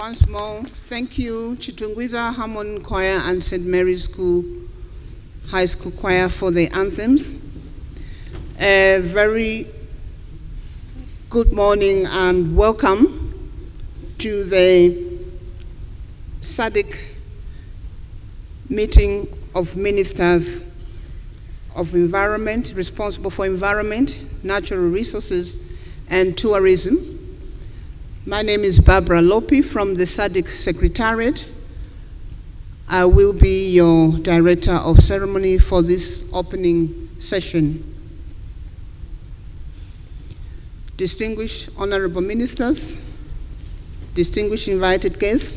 Once more, thank you, Chitungwiza Harmon Choir and St. Mary's School High School Choir for the anthems. A very good morning and welcome to the SADC meeting of ministers of environment, responsible for environment, natural resources, and tourism. My name is Barbara Lopi from the SADC Secretariat. I will be your Director of Ceremony for this opening session. Distinguished Honorable Ministers, distinguished invited guests,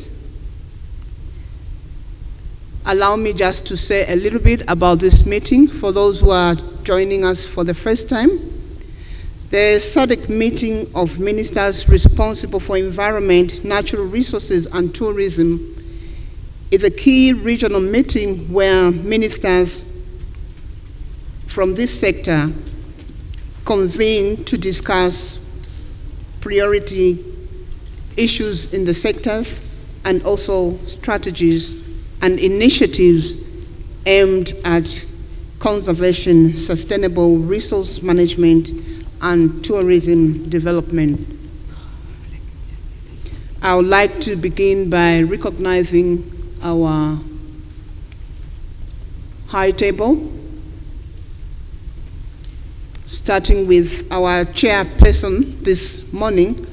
allow me just to say a little bit about this meeting for those who are joining us for the first time. The SADC meeting of ministers responsible for environment, natural resources, and tourism is a key regional meeting where ministers from this sector convene to discuss priority issues in the sectors and also strategies and initiatives aimed at conservation, sustainable resource management, and tourism development. I would like to begin by recognizing our high table, starting with our chairperson this morning,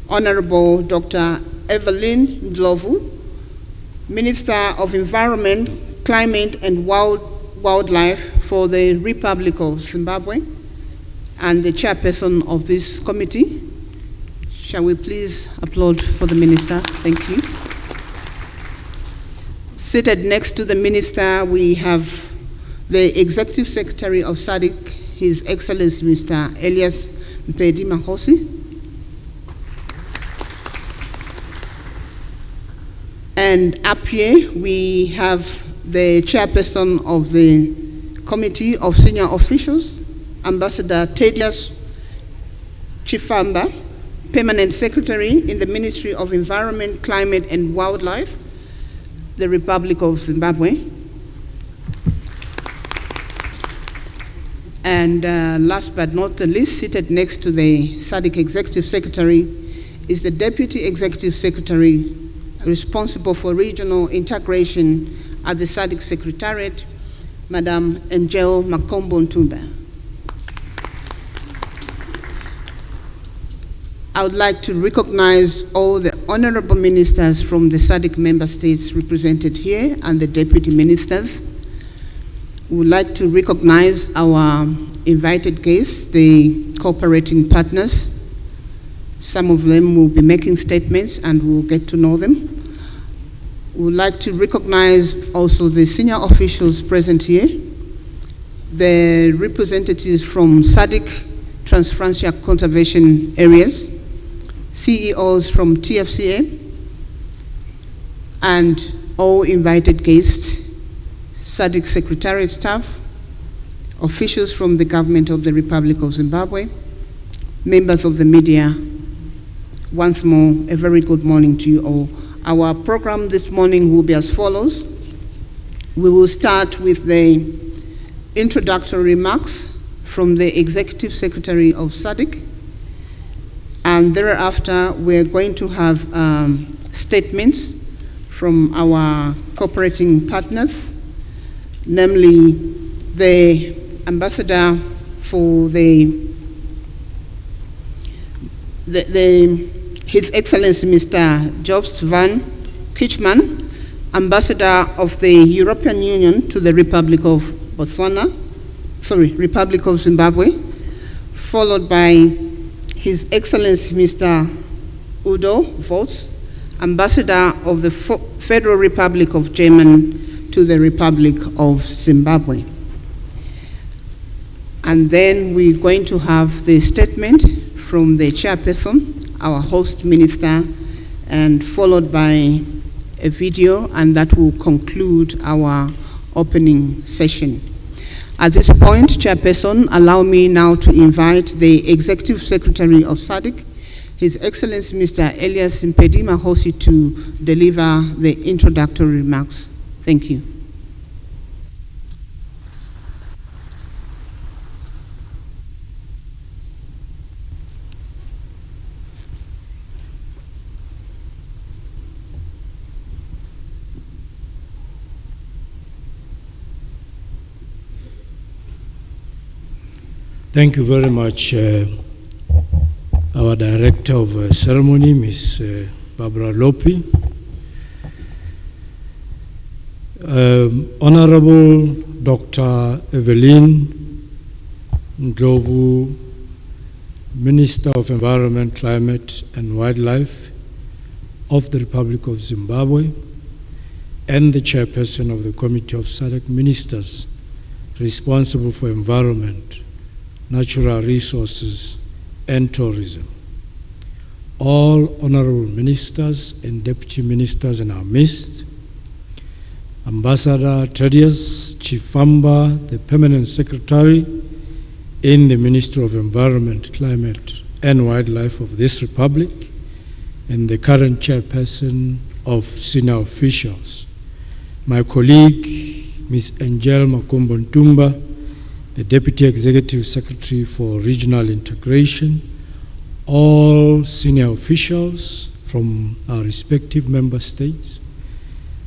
Honorable Dr. Evelyn Ndlovu, Minister of Environment, Climate and Wildlife for the Republic of Zimbabwe, and the chairperson of this committee. Shall we please applaud for the minister? Thank you. Seated next to the minister, we have the Executive Secretary of SADC, His Excellency Mr. Elias Mpedi Mahosi. And up here, we have the chairperson of the Committee of Senior Officials, Ambassador Thaddeus Chifamba, Permanent Secretary in the Ministry of Environment, Climate and Wildlife, the Republic of Zimbabwe. And last but not the least, seated next to the SADC Executive Secretary is the Deputy Executive Secretary responsible for regional integration at the SADC Secretariat, Madam Angel Makombo Ntumba. I would like to recognize all the honorable ministers from the SADC member states represented here and the deputy ministers. We would like to recognize our invited guests, the cooperating partners. Some of them will be making statements and we'll get to know them. We would like to recognize also the senior officials present here, the representatives from SADC Transfrontier Conservation Areas, CEOs from TFCA, and all invited guests, SADC Secretariat staff, officials from the government of the Republic of Zimbabwe, members of the media. Once more, a very good morning to you all. Our program this morning will be as follows. We will start with the introductory remarks from the Executive Secretary of SADC, and thereafter we're going to have statements from our cooperating partners, namely the ambassador for His Excellency Mr. Jobst van Kitchman, ambassador of the European Union to the Republic of Republic of Zimbabwe, followed by His Excellency Mr. Udo Vos, ambassador of the Federal Republic of Germany to the Republic of Zimbabwe. And then we're going to have the statement from the chairperson, our host minister, and followed by a video, and that will conclude our opening session. At this point, Chairperson, allow me now to invite the Executive Secretary of SADC His Excellency Mr. Elias Mpedima Hosi to deliver the introductory remarks. Thank you. Thank you very much, our Director of Ceremony, Ms. Barbara Lopi. Honorable Dr. Evelyn Ndlovu, Minister of Environment, Climate and Wildlife of the Republic of Zimbabwe, and the Chairperson of the Committee of SADC Ministers responsible for environment, natural resources and tourism. All honorable ministers and deputy ministers in our midst, Ambassador Thaddeus Chifamba, the Permanent Secretary in the Ministry of Environment, Climate and Wildlife of this Republic, and the current Chairperson of senior officials, my colleague Ms. Angel Makumbo Ntumba, the Deputy Executive Secretary for Regional Integration, all senior officials from our respective member states,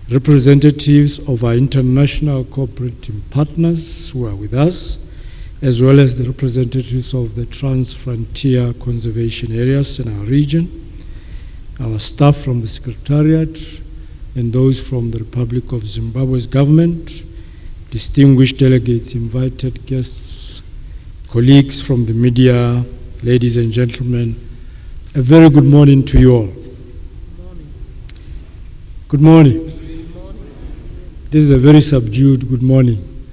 representatives of our international cooperating partners who are with us, as well as the representatives of the trans-frontier conservation areas in our region, our staff from the Secretariat, and those from the Republic of Zimbabwe's government, distinguished delegates, invited guests, colleagues from the media, ladies and gentlemen, a very good morning to you all. Good morning. Good morning. This is a very subdued good morning.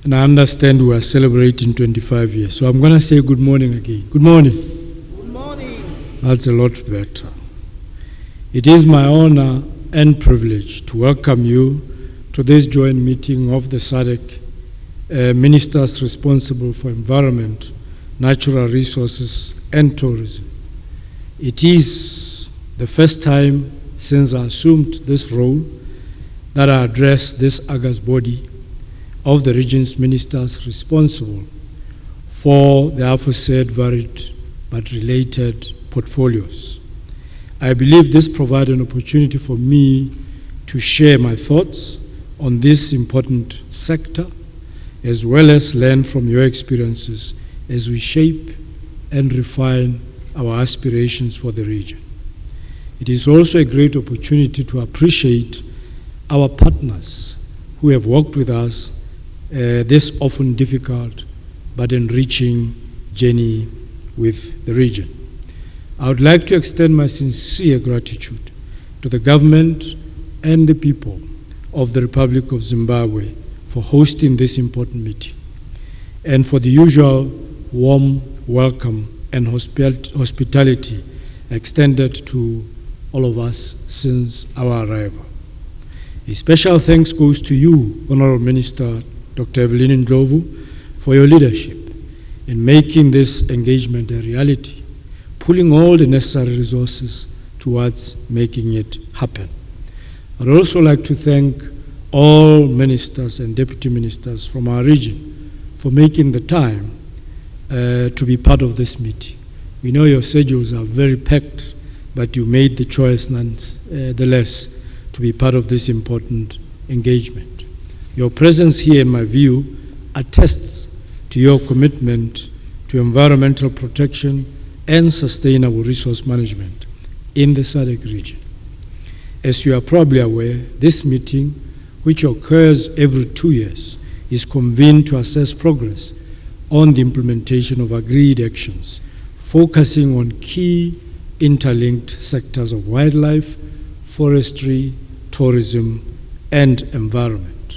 And I understand we are celebrating 25 years. So I'm going to say good morning again. Good morning. Good morning. That's a lot better. It is my honor and privilege to welcome you to this joint meeting of the SADC ministers responsible for environment, natural resources and tourism. It is the first time since I assumed this role that I address this august body of the region's ministers responsible for the aforesaid varied but related portfolios. I believe this provides an opportunity for me to share my thoughts on this important sector, as well as learn from your experiences as we shape and refine our aspirations for the region. It is also a great opportunity to appreciate our partners who have worked with us this often difficult but enriching journey with the region. I would like to extend my sincere gratitude to the government and the people of the Republic of Zimbabwe for hosting this important meeting, and for the usual warm welcome and hospitality extended to all of us since our arrival. A special thanks goes to you, Honorable Minister Dr. Evelyn Ndlovu, for your leadership in making this engagement a reality, pulling all the necessary resources towards making it happen. I'd also like to thank all ministers and deputy ministers from our region for making the time to be part of this meeting. We know your schedules are very packed, but you made the choice nonetheless to be part of this important engagement. Your presence here, in my view, attests to your commitment to environmental protection and sustainable resource management in the SADC region. As you are probably aware, this meeting, which occurs every 2 years, is convened to assess progress on the implementation of agreed actions, focusing on key interlinked sectors of wildlife, forestry, tourism, and environment.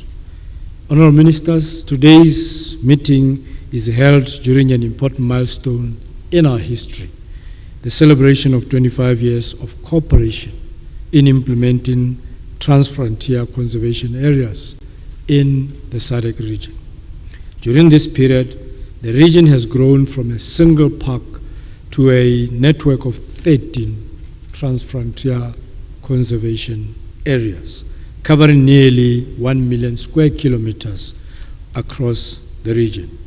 Honourable Ministers, today's meeting is held during an important milestone in our history, the celebration of 25 years of cooperation in implementing trans-frontier conservation areas in the SADC region. During this period, the region has grown from a single park to a network of 13 transfrontier conservation areas, covering nearly 1 million square kilometers across the region.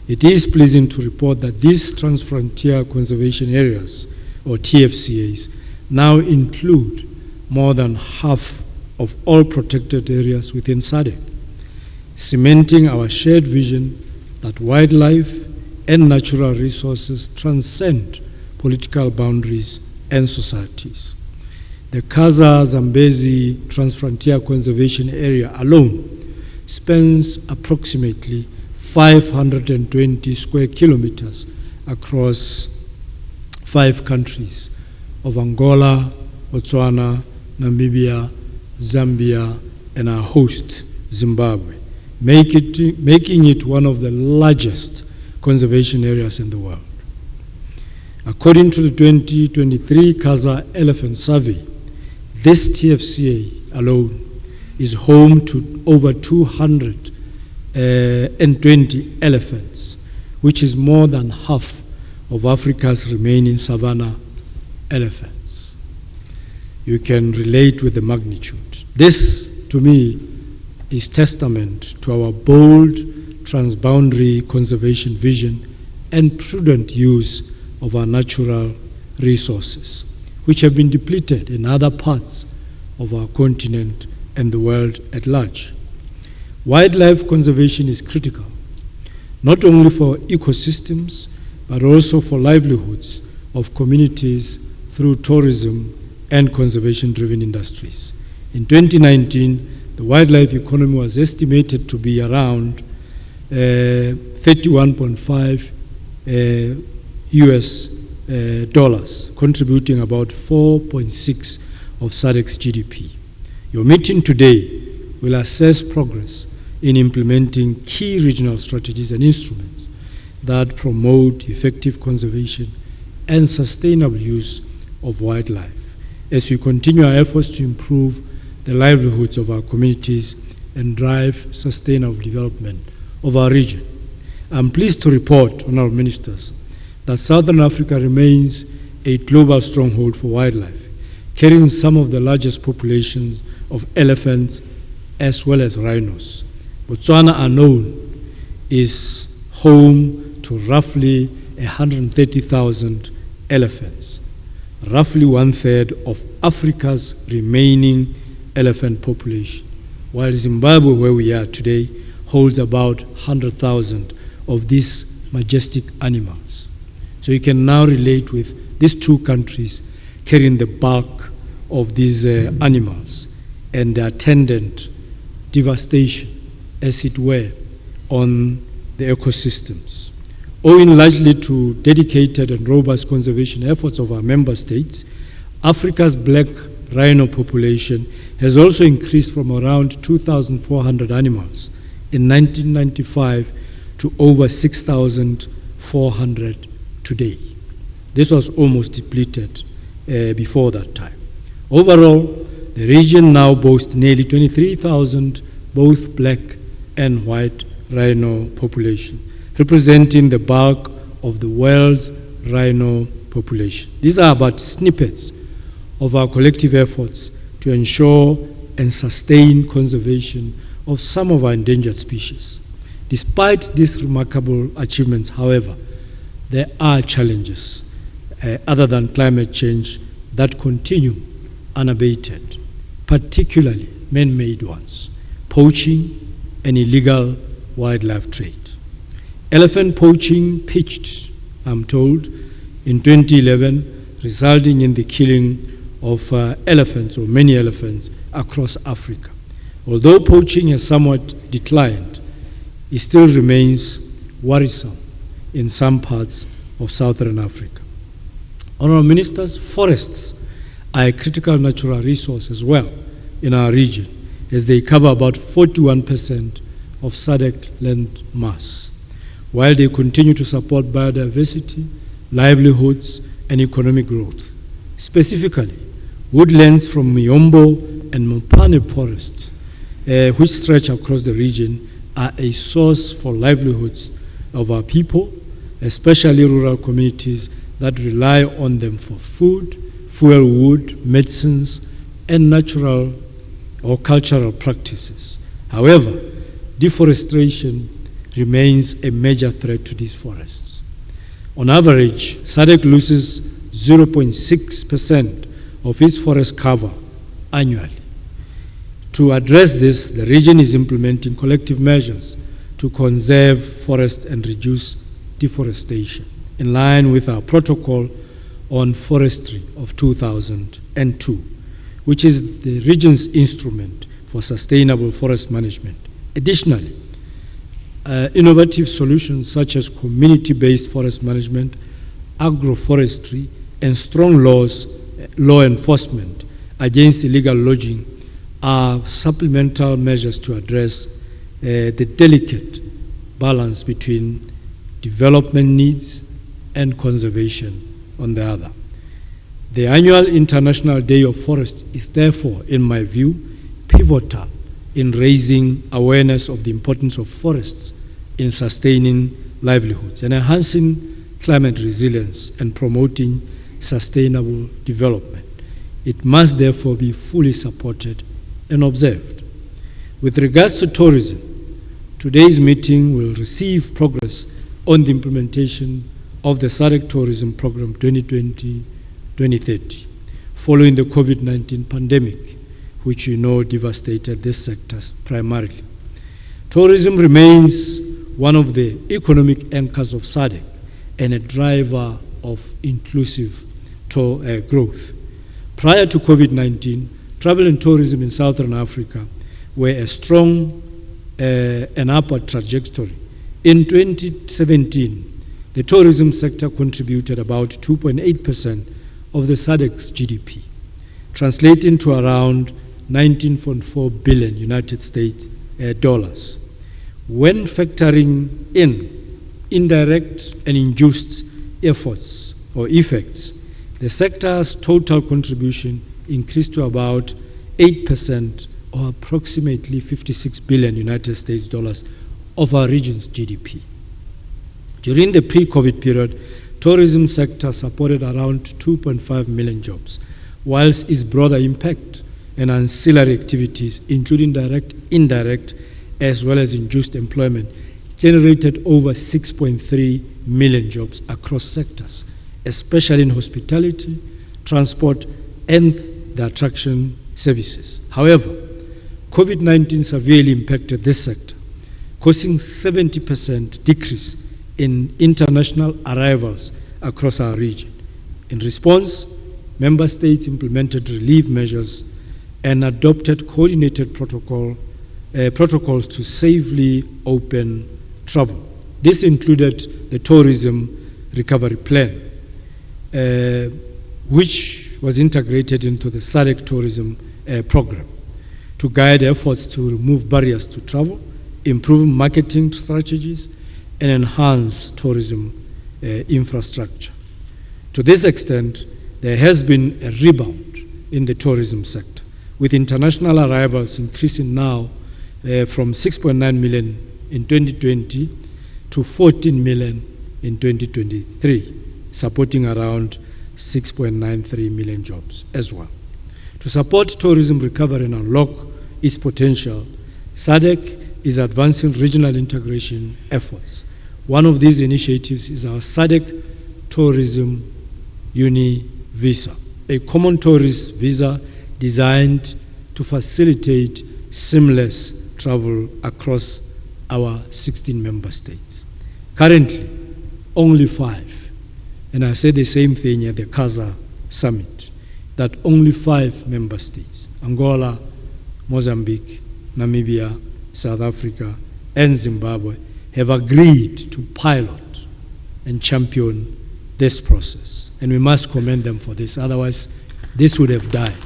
It is pleasing to report that these transfrontier conservation areas, or TFCAs, now include more than half of all protected areas within SADC, cementing our shared vision that wildlife and natural resources transcend political boundaries and societies. The Kaza-Zambezi Transfrontier Conservation Area alone spans approximately 520 square kilometers across 5 countries of Angola, Botswana, Namibia, Zambia, and our host, Zimbabwe, making it one of the largest conservation areas in the world. According to the 2023 Kaza Elephant Survey, this TFCA alone is home to over 220 elephants, which is more than half of Africa's remaining savanna elephants. You can relate with the magnitude. This, to me, is testament to our bold transboundary conservation vision and prudent use of our natural resources, which have been depleted in other parts of our continent and the world at large. Wildlife conservation is critical, not only for ecosystems, but also for livelihoods of communities through tourism and conservation-driven industries. In 2019, the wildlife economy was estimated to be around $31.5 US dollars, contributing about 4.6% of SADC's GDP. Your meeting today will assess progress in implementing key regional strategies and instruments that promote effective conservation and sustainable use of wildlife as we continue our efforts to improve the livelihoods of our communities and drive sustainable development of our region. I'm pleased to report, Honourable Ministers, that Southern Africa remains a global stronghold for wildlife, carrying some of the largest populations of elephants as well as rhinos. Botswana alone is home to roughly 130,000 elephants, roughly 1/3 of Africa's remaining elephant population, while Zimbabwe, where we are today, holds about 100,000 of these majestic animals. So you can now relate with these two countries carrying the bulk of these animals and the attendant devastation, as it were, on the ecosystems. Owing largely to dedicated and robust conservation efforts of our member states, Africa's black rhino population has also increased from around 2,400 animals in 1995 to over 6,400 today. This was almost depleted before that time. Overall, the region now boasts nearly 23,000 both black and white rhino population, representing the bulk of the world's rhino population. These are but snippets of our collective efforts to ensure and sustain conservation of some of our endangered species. Despite these remarkable achievements, however, there are challenges other than climate change that continue unabated, particularly man-made ones: poaching and illegal wildlife trade. Elephant poaching peaked, I'm told, in 2011, resulting in the killing of elephants, or many elephants, across Africa. Although poaching has somewhat declined, it still remains worrisome in some parts of southern Africa. Honourable Ministers, forests are a critical natural resource as well in our region, as they cover about 41% of SADC land mass, while they continue to support biodiversity, livelihoods, and economic growth. Specifically, woodlands from Miombo and Mopane forests, which stretch across the region, are a source for livelihoods of our people, especially rural communities that rely on them for food, fuel wood, medicines, and natural or cultural practices. However, deforestation remains a major threat to these forests. On average, SADC loses 0.6% of its forest cover annually. To address this, the region is implementing collective measures to conserve forests and reduce deforestation, in line with our protocol on forestry of 2002, which is the region's instrument for sustainable forest management. Additionally, innovative solutions such as community-based forest management, agroforestry, and strong law enforcement against illegal logging are supplemental measures to address the delicate balance between development needs and conservation on the other. The annual International Day of Forest is therefore, in my view, pivotal in raising awareness of the importance of forests in sustaining livelihoods and enhancing climate resilience and promoting sustainable development. It must therefore be fully supported and observed. With regards to tourism, today's meeting will receive progress on the implementation of the SADC Tourism Program 2020-2030, following the COVID-19 pandemic, which you know devastated this sector primarily. Tourism remains one of the economic anchors of SADC and a driver of inclusive growth. Prior to COVID-19, travel and tourism in Southern Africa were a strong and upward trajectory. In 2017, the tourism sector contributed about 2.8% of the SADC's GDP, translating to around 19.4 billion United States dollars. When factoring in indirect and induced efforts or effects, the sector's total contribution increased to about 8% or approximately 56 billion United States dollars of our region's GDP. During the pre-COVID period, tourism sector supported around 2.5 million jobs, whilst its broader impact and ancillary activities, including direct, indirect, as well as induced employment, generated over 6.3 million jobs across sectors, especially in hospitality, transport, and the attraction services. However, COVID-19 severely impacted this sector, causing 70% decrease in international arrivals across our region. In response, member states implemented relief measures and adopted coordinated protocols to safely open travel. This included the Tourism Recovery Plan, which was integrated into the SADC Tourism Program to guide efforts to remove barriers to travel, improve marketing strategies, and enhance tourism infrastructure. To this extent, there has been a rebound in the tourism sector, with international arrivals increasing now from 6.9 million in 2020 to 14 million in 2023, supporting around 6.93 million jobs as well. To support tourism recovery and unlock its potential, SADC is advancing regional integration efforts. One of these initiatives is our SADC Tourism Uni Visa, a common tourist visa designed to facilitate seamless travel across our 16 member states. Currently, only 5, and I said the same thing at the CASA summit, that only 5 member states, Angola, Mozambique, Namibia, South Africa, and Zimbabwe, have agreed to pilot and champion this process. And we must commend them for this, otherwise this would have died.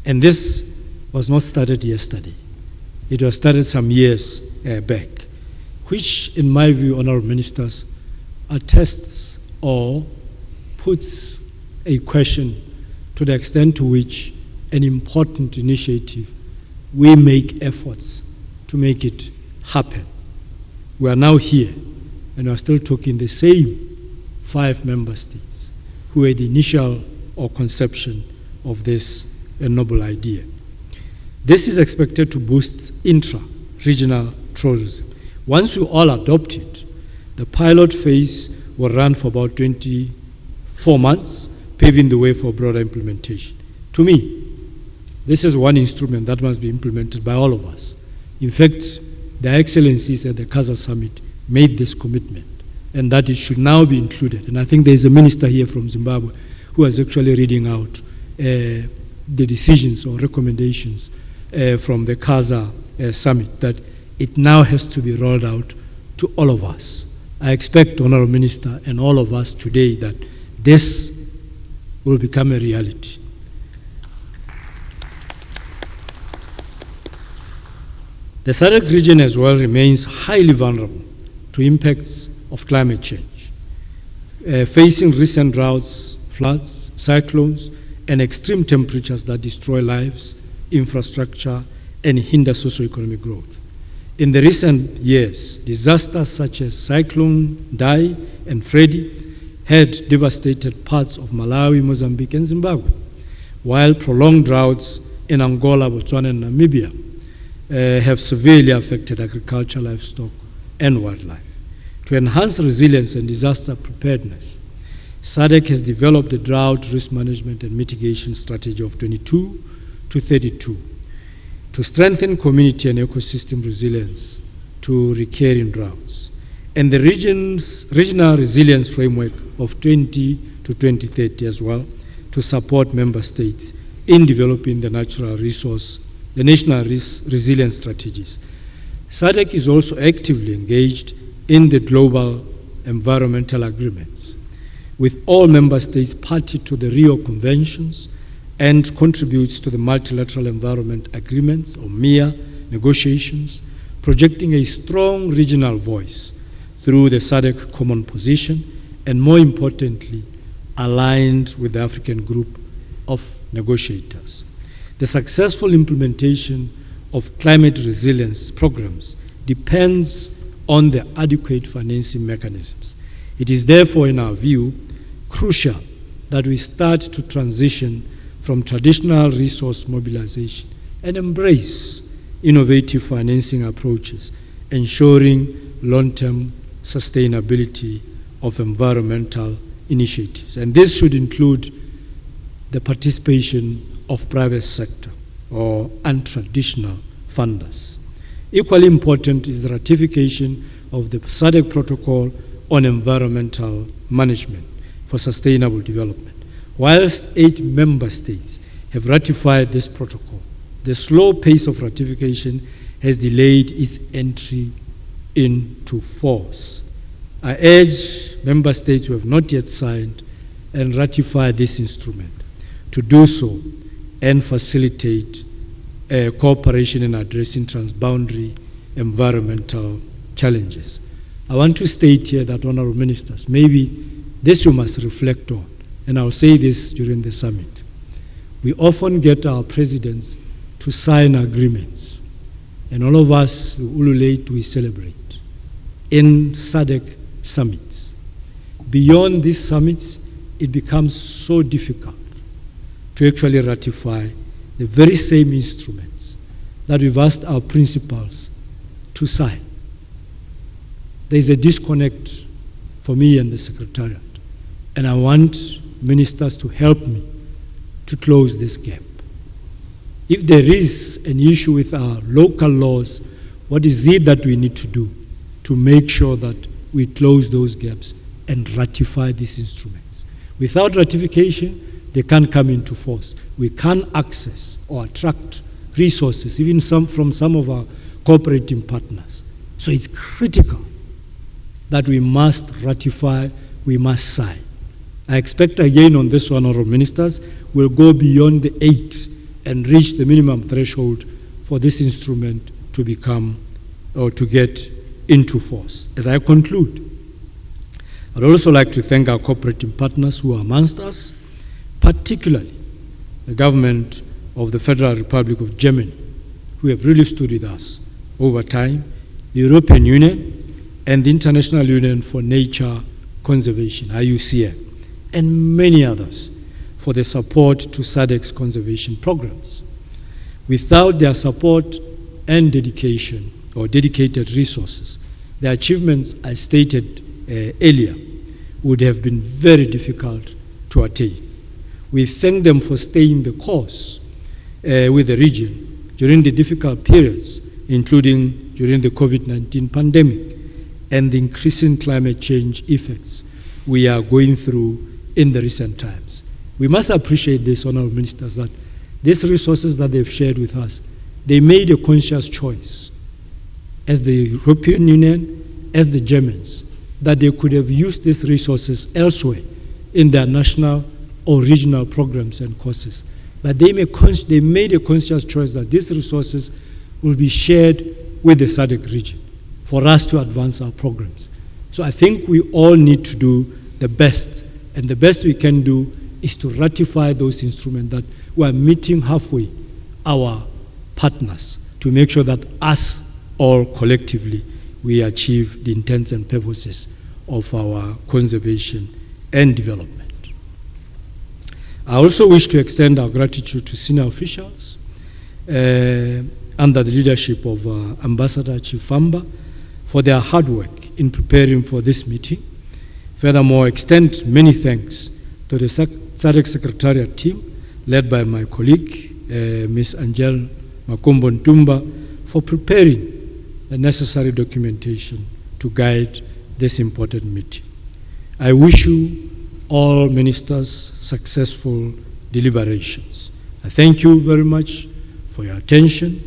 And this was not started yesterday. It was started some years back, which in my view, honorable ministers, attests or puts a question to the extent to which an important initiative, we make efforts to make it happen. We are now here, and we are still talking the same 5 member states who were the initial or conception of this noble idea. This is expected to boost intra-regional tourism. Once we all adopt it, the pilot phase will run for about 24 months, paving the way for broader implementation. To me, this is one instrument that must be implemented by all of us. In fact, the Excellencies at the Casa Summit made this commitment, and that it should now be included. And I think there is a minister here from Zimbabwe who is actually reading out the decisions or recommendations from the Casa Summit, that it now has to be rolled out to all of us. I expect, Honourable Minister, and all of us today that this will become a reality. The SADC region as well remains highly vulnerable to impacts of climate change, facing recent droughts, floods, cyclones, and extreme temperatures that destroy lives, infrastructure, and hinder socio-economic growth. In the recent years, disasters such as Cyclone Dai and Freddy had devastated parts of Malawi, Mozambique, and Zimbabwe, while prolonged droughts in Angola, Botswana, and Namibia have severely affected agriculture, livestock, and wildlife. To enhance resilience and disaster preparedness, SADC has developed a drought risk management and mitigation strategy of 22 to 32 to strengthen community and ecosystem resilience to recurring droughts, and the regional resilience framework of 20 to 2030 as well to support member states in developing the national resilience strategies. SADC is also actively engaged in the global environmental agreements, with all member states party to the Rio Conventions, and contributes to the multilateral environment agreements or MIA negotiations, projecting a strong regional voice through the SADC common position, and more importantly, aligned with the African group of negotiators. The successful implementation of climate resilience programs depends on the adequate financing mechanisms. It is therefore, in our view, crucial that we start to transition from traditional resource mobilization and embrace innovative financing approaches, ensuring long-term sustainability of environmental initiatives. And this should include the participation of private sector or untraditional funders. Equally important is the ratification of the SADC Protocol on Environmental Management for Sustainable Development. Whilst 8 member states have ratified this protocol, the slow pace of ratification has delayed its entry into force. I urge member states who have not yet signed and ratified this instrument to do so and facilitate cooperation in addressing transboundary environmental challenges. I want to state here that, Honourable Ministers, maybe this you must reflect on, and I'll say this during the summit. We often get our presidents to sign agreements, and all of us, ululate, we celebrate in SADC summits. Beyond these summits, it becomes so difficult to actually ratify the very same instruments that we've asked our principals to sign. There is a disconnect for me and the Secretariat, and I want ministers to help me to close this gap. If there is an issue with our local laws, what is it that we need to do to make sure that we close those gaps and ratify these instruments? Without ratification, they can't come into force. We can't access or attract resources, even from some of our cooperating partners. So it's critical that we must ratify, we must sign. I expect again on this one, Honourable Ministers, we'll go beyond the 8 and reach the minimum threshold for this instrument to become or to get into force. As I conclude, I'd also like to thank our cooperating partners who are amongst us, particularly the government of the Federal Republic of Germany, who have really stood with us over time, the European Union, and the International Union for Nature Conservation, IUCN, and many others for the support to SADC's conservation programs. Without their support and dedication, or dedicated resources, the achievements I stated earlier would have been very difficult to attain. We thank them for staying the course with the region during the difficult periods, including during the COVID-19 pandemic and the increasing climate change effects we are going through in the recent times. We must appreciate this, Honourable Ministers, that these resources that they've shared with us, they made a conscious choice as the European Union, as the Germans, that they could have used these resources elsewhere in their national or regional programs and courses. But they made a conscious choice that these resources will be shared with the SADC region for us to advance our programs. So I think we all need to do the best, and the best we can do is to ratify those instruments that we are meeting halfway our partners to make sure that us all collectively we achieve the intents and purposes of our conservation and development. I also wish to extend our gratitude to senior officials under the leadership of Ambassador Chifamba for their hard work in preparing for this meeting. Furthermore, extend many thanks to the SADC Secretariat team led by my colleague, Ms. Angel Makombo Ntumba, for preparing the necessary documentation to guide this important meeting. I wish you all ministers successful deliberations. I thank you very much for your attention.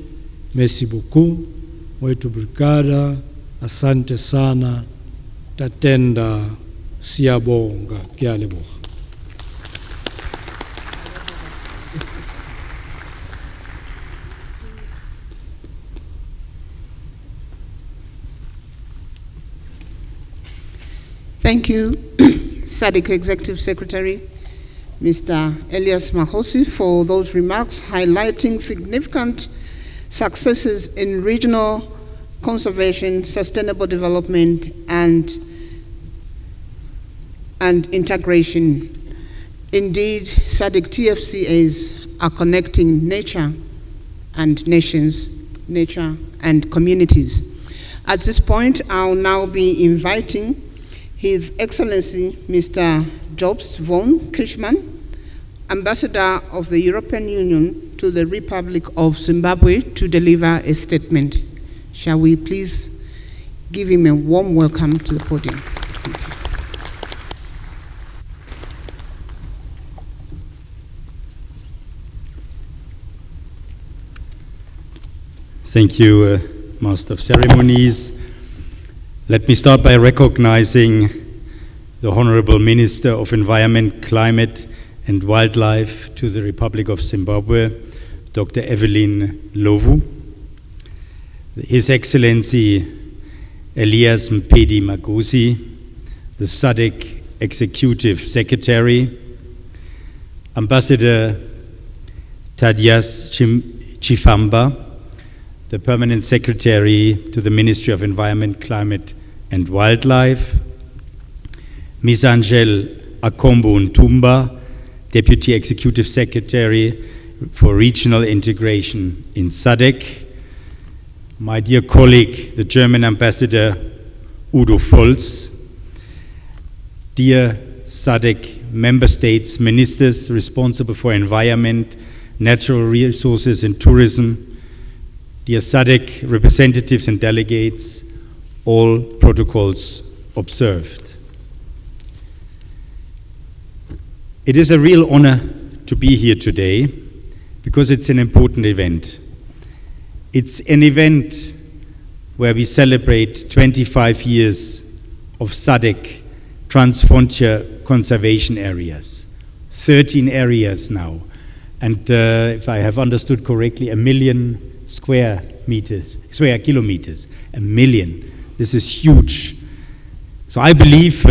Merci beaucoup. Mwetu brigada, asante sana, tatenda siyabonga kyalebo. Thank you, SADC Executive Secretary, Mr. Elias Mahosi, for those remarks highlighting significant successes in regional conservation, sustainable development, and integration. Indeed, SADC TFCAs are connecting nature and nations, nature and communities. At this point, I'll now be inviting His Excellency Mr. Jobs von Kirchmann, Ambassador of the European Union to the Republic of Zimbabwe, to deliver a statement. Shall we please give him a warm welcome to the podium? Thank you, Master of Ceremonies. Let me start by recognizing the Honorable Minister of Environment, Climate and Wildlife to the Republic of Zimbabwe, Dr. Evelyn Lovu. His Excellency Elias Mpedi Magosi, the SADC Executive Secretary, Ambassador Thaddeus Chifamba, the Permanent Secretary to the Ministry of Environment, Climate and Wildlife, Ms. Angel Akombo Ntumba, Deputy Executive Secretary for Regional Integration in SADC, my dear colleague, the German Ambassador Udo Volz, dear SADC member states, ministers responsible for environment, natural resources and tourism, dear SADC representatives and delegates, all protocols observed. It is a real honor to be here today because it's an important event. It's an event where we celebrate 25 years of SADC transfrontier conservation areas, 13 areas now, and if I have understood correctly, 1 million square kilometers, 1 million. This is huge. So I believe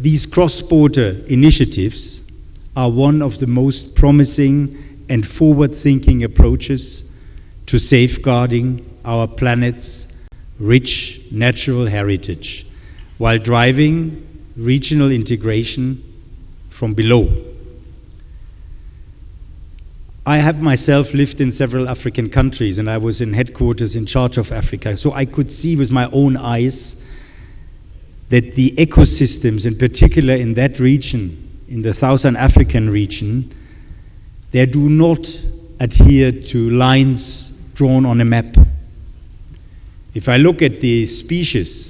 these cross-border initiatives are one of the most promising and forward-thinking approaches to safeguarding our planet's rich natural heritage while driving regional integration from below. I have myself lived in several African countries, and I was in headquarters in charge of Africa, so I could see with my own eyes that the ecosystems, in particular in that region, in the Southern African region, they do not adhere to lines drawn on a map. If I look at the species,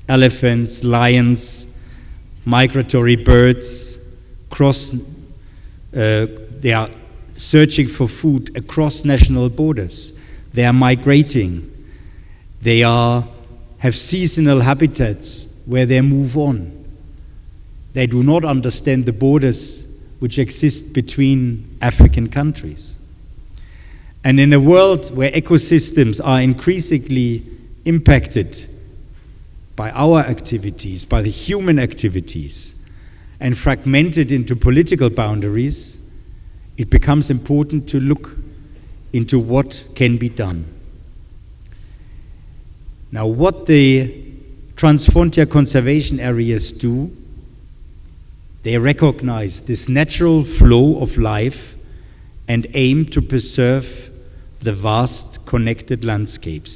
elephants, lions, migratory birds, they are searching for food across national borders. They are migrating. They have seasonal habitats where they move on. They do not understand the borders which exist between African countries. And in a world where ecosystems are increasingly impacted by our activities, by the human activities, and fragmented into political boundaries, it becomes important to look into what can be done. Now, what the transfrontier conservation areas do, they recognize this natural flow of life and aim to preserve the vast connected landscapes.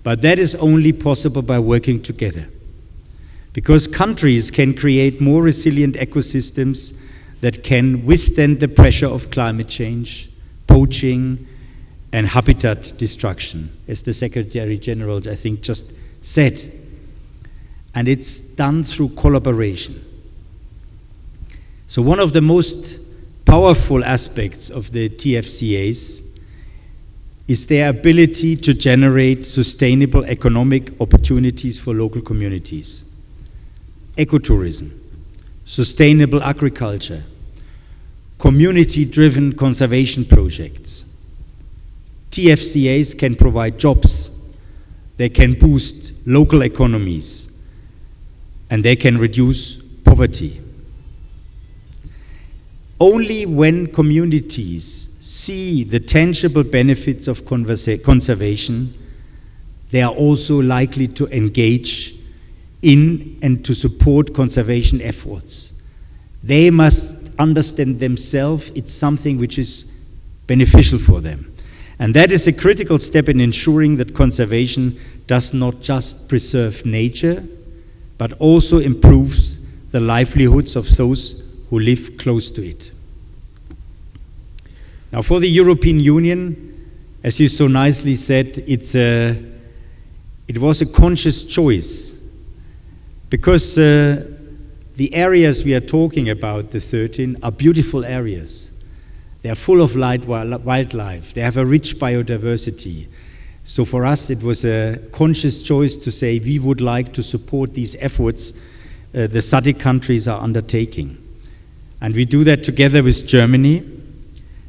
But that is only possible by working together, because countries can create more resilient ecosystems that can withstand the pressure of climate change, poaching, and habitat destruction, as the Secretary General, I think, just said. And it's done through collaboration. So one of the most powerful aspects of the TFCAs is their ability to generate sustainable economic opportunities for local communities. Ecotourism, sustainable agriculture, community-driven conservation projects. TFCAs can provide jobs, they can boost local economies, and they can reduce poverty. Only when communities see the tangible benefits of conservation, they are also likely to engage in and to support conservation efforts. They must understand themselves it's something which is beneficial for them. And that is a critical step in ensuring that conservation does not just preserve nature, but also improves the livelihoods of those who live close to it. Now, for the European Union, as you so nicely said, it was a conscious choice, because the areas we are talking about, the 13, are beautiful areas. They are full of wildlife. They have a rich biodiversity. So for us, it was a conscious choice to say we would like to support these efforts the SADC countries are undertaking. And we do that together with Germany.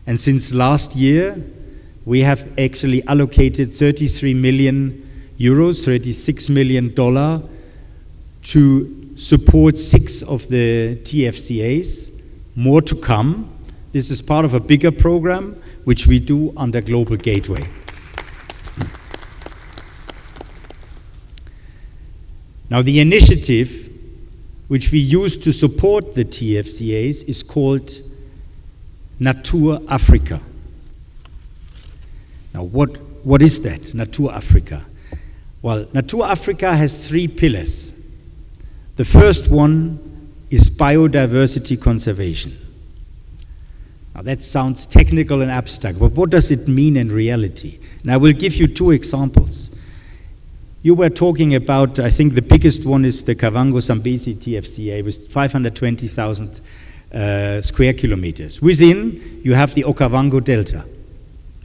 And since last year, we have actually allocated 33 million euros, $36 million, to support 6 of the TFCAs, more to come. This is part of a bigger program which we do under Global Gateway. Now, the initiative which we use to support the TFCAs is called Natur Afrika. Now, what is that, Natur Afrika? Well, Natur Afrika has 3 pillars. The first one is biodiversity conservation. Now, that sounds technical and abstract, but what does it mean in reality? And I will give you 2 examples. You were talking about, I think the biggest one is the Kavango-Zambezi TFCA with 520,000 square kilometers. Within, you have the Okavango Delta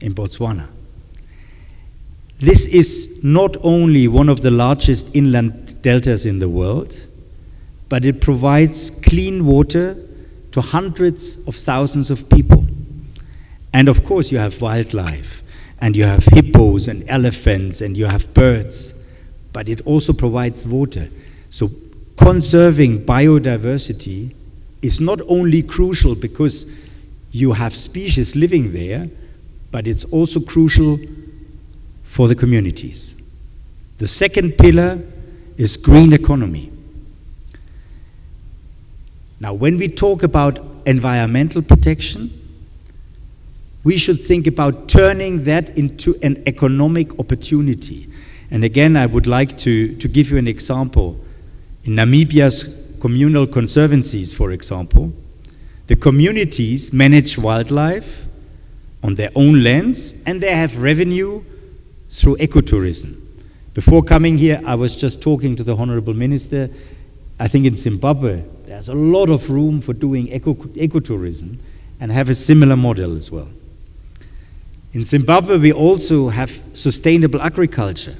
in Botswana. This is not only one of the largest inland deltas in the world, but it provides clean water to hundreds of thousands of people. And of course you have wildlife, and you have hippos and elephants, and you have birds, but it also provides water. So conserving biodiversity is not only crucial because you have species living there, but it's also crucial for the communities. The second pillar is green economy. Now, when we talk about environmental protection, we should think about turning that into an economic opportunity. And again, I would like to give you an example. In Namibia's communal conservancies, for example, the communities manage wildlife on their own lands, and they have revenue through ecotourism. Before coming here, I was just talking to the Honorable Minister. I think in Zimbabwe, there's a lot of room for doing ecotourism and have a similar model as well. In Zimbabwe, we also have sustainable agriculture,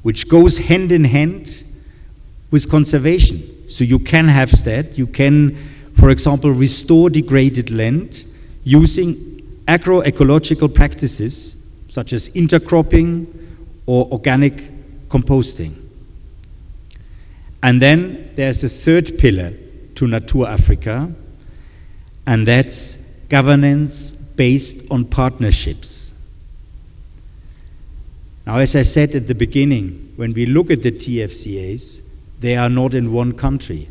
which goes hand in hand with conservation. So you can have that. You can, for example, restore degraded land using agroecological practices such as intercropping or organic composting. And then there's a third pillar to Natur Africa, and that's governance based on partnerships. Now, as I said at the beginning, when we look at the TFCAs, they are not in one country.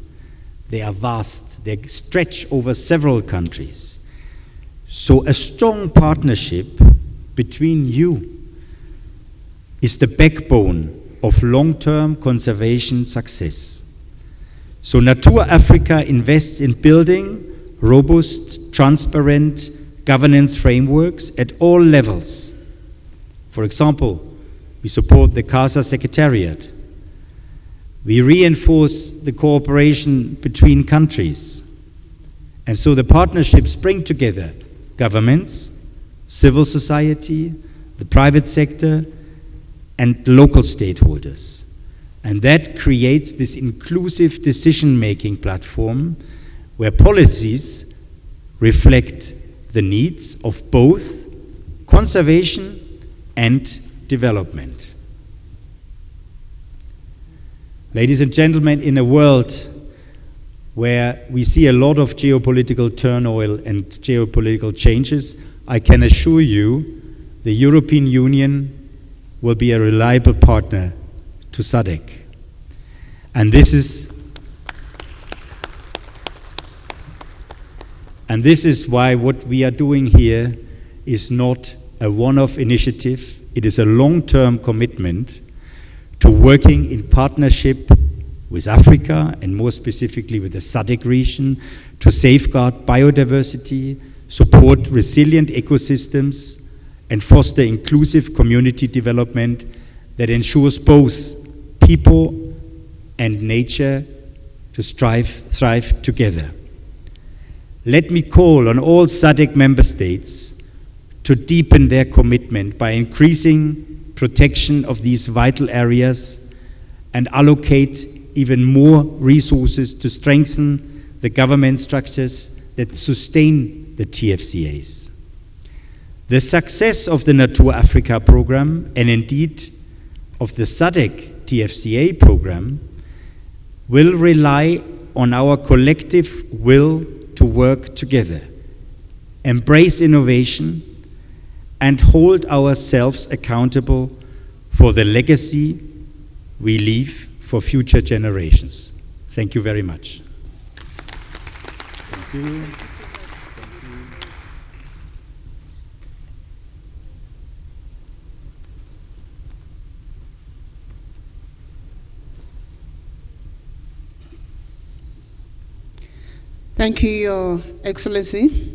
They are vast. They stretch over several countries. So a strong partnership between you is the backbone of long-term conservation success. So Natur Africa invests in building robust, transparent governance frameworks at all levels. For example, we support the CASA Secretariat. We reinforce the cooperation between countries. And so the partnerships bring together governments, civil society, the private sector, and local stakeholders. And that creates this inclusive decision-making platform where policies reflect the needs of both conservation and development. Ladies and gentlemen, in a world where we see a lot of geopolitical turmoil and geopolitical changes, I can assure you the European Union will be a reliable partner to SADC. And this is why what we are doing here is not a one-off initiative. It is a long-term commitment to working in partnership with Africa, and more specifically with the SADC region, to safeguard biodiversity, support resilient ecosystems, and foster inclusive community development that ensures both people and nature to thrive together. Let me call on all SADC member states to deepen their commitment by increasing protection of these vital areas and allocate even more resources to strengthen the government structures that sustain the TFCAs. The success of the Natur Africa program, and indeed of the SADC TFCA program, will rely on our collective will to work together, embrace innovation, and hold ourselves accountable for the legacy we leave for future generations. Thank you very much. Thank you. Thank you, Your Excellency,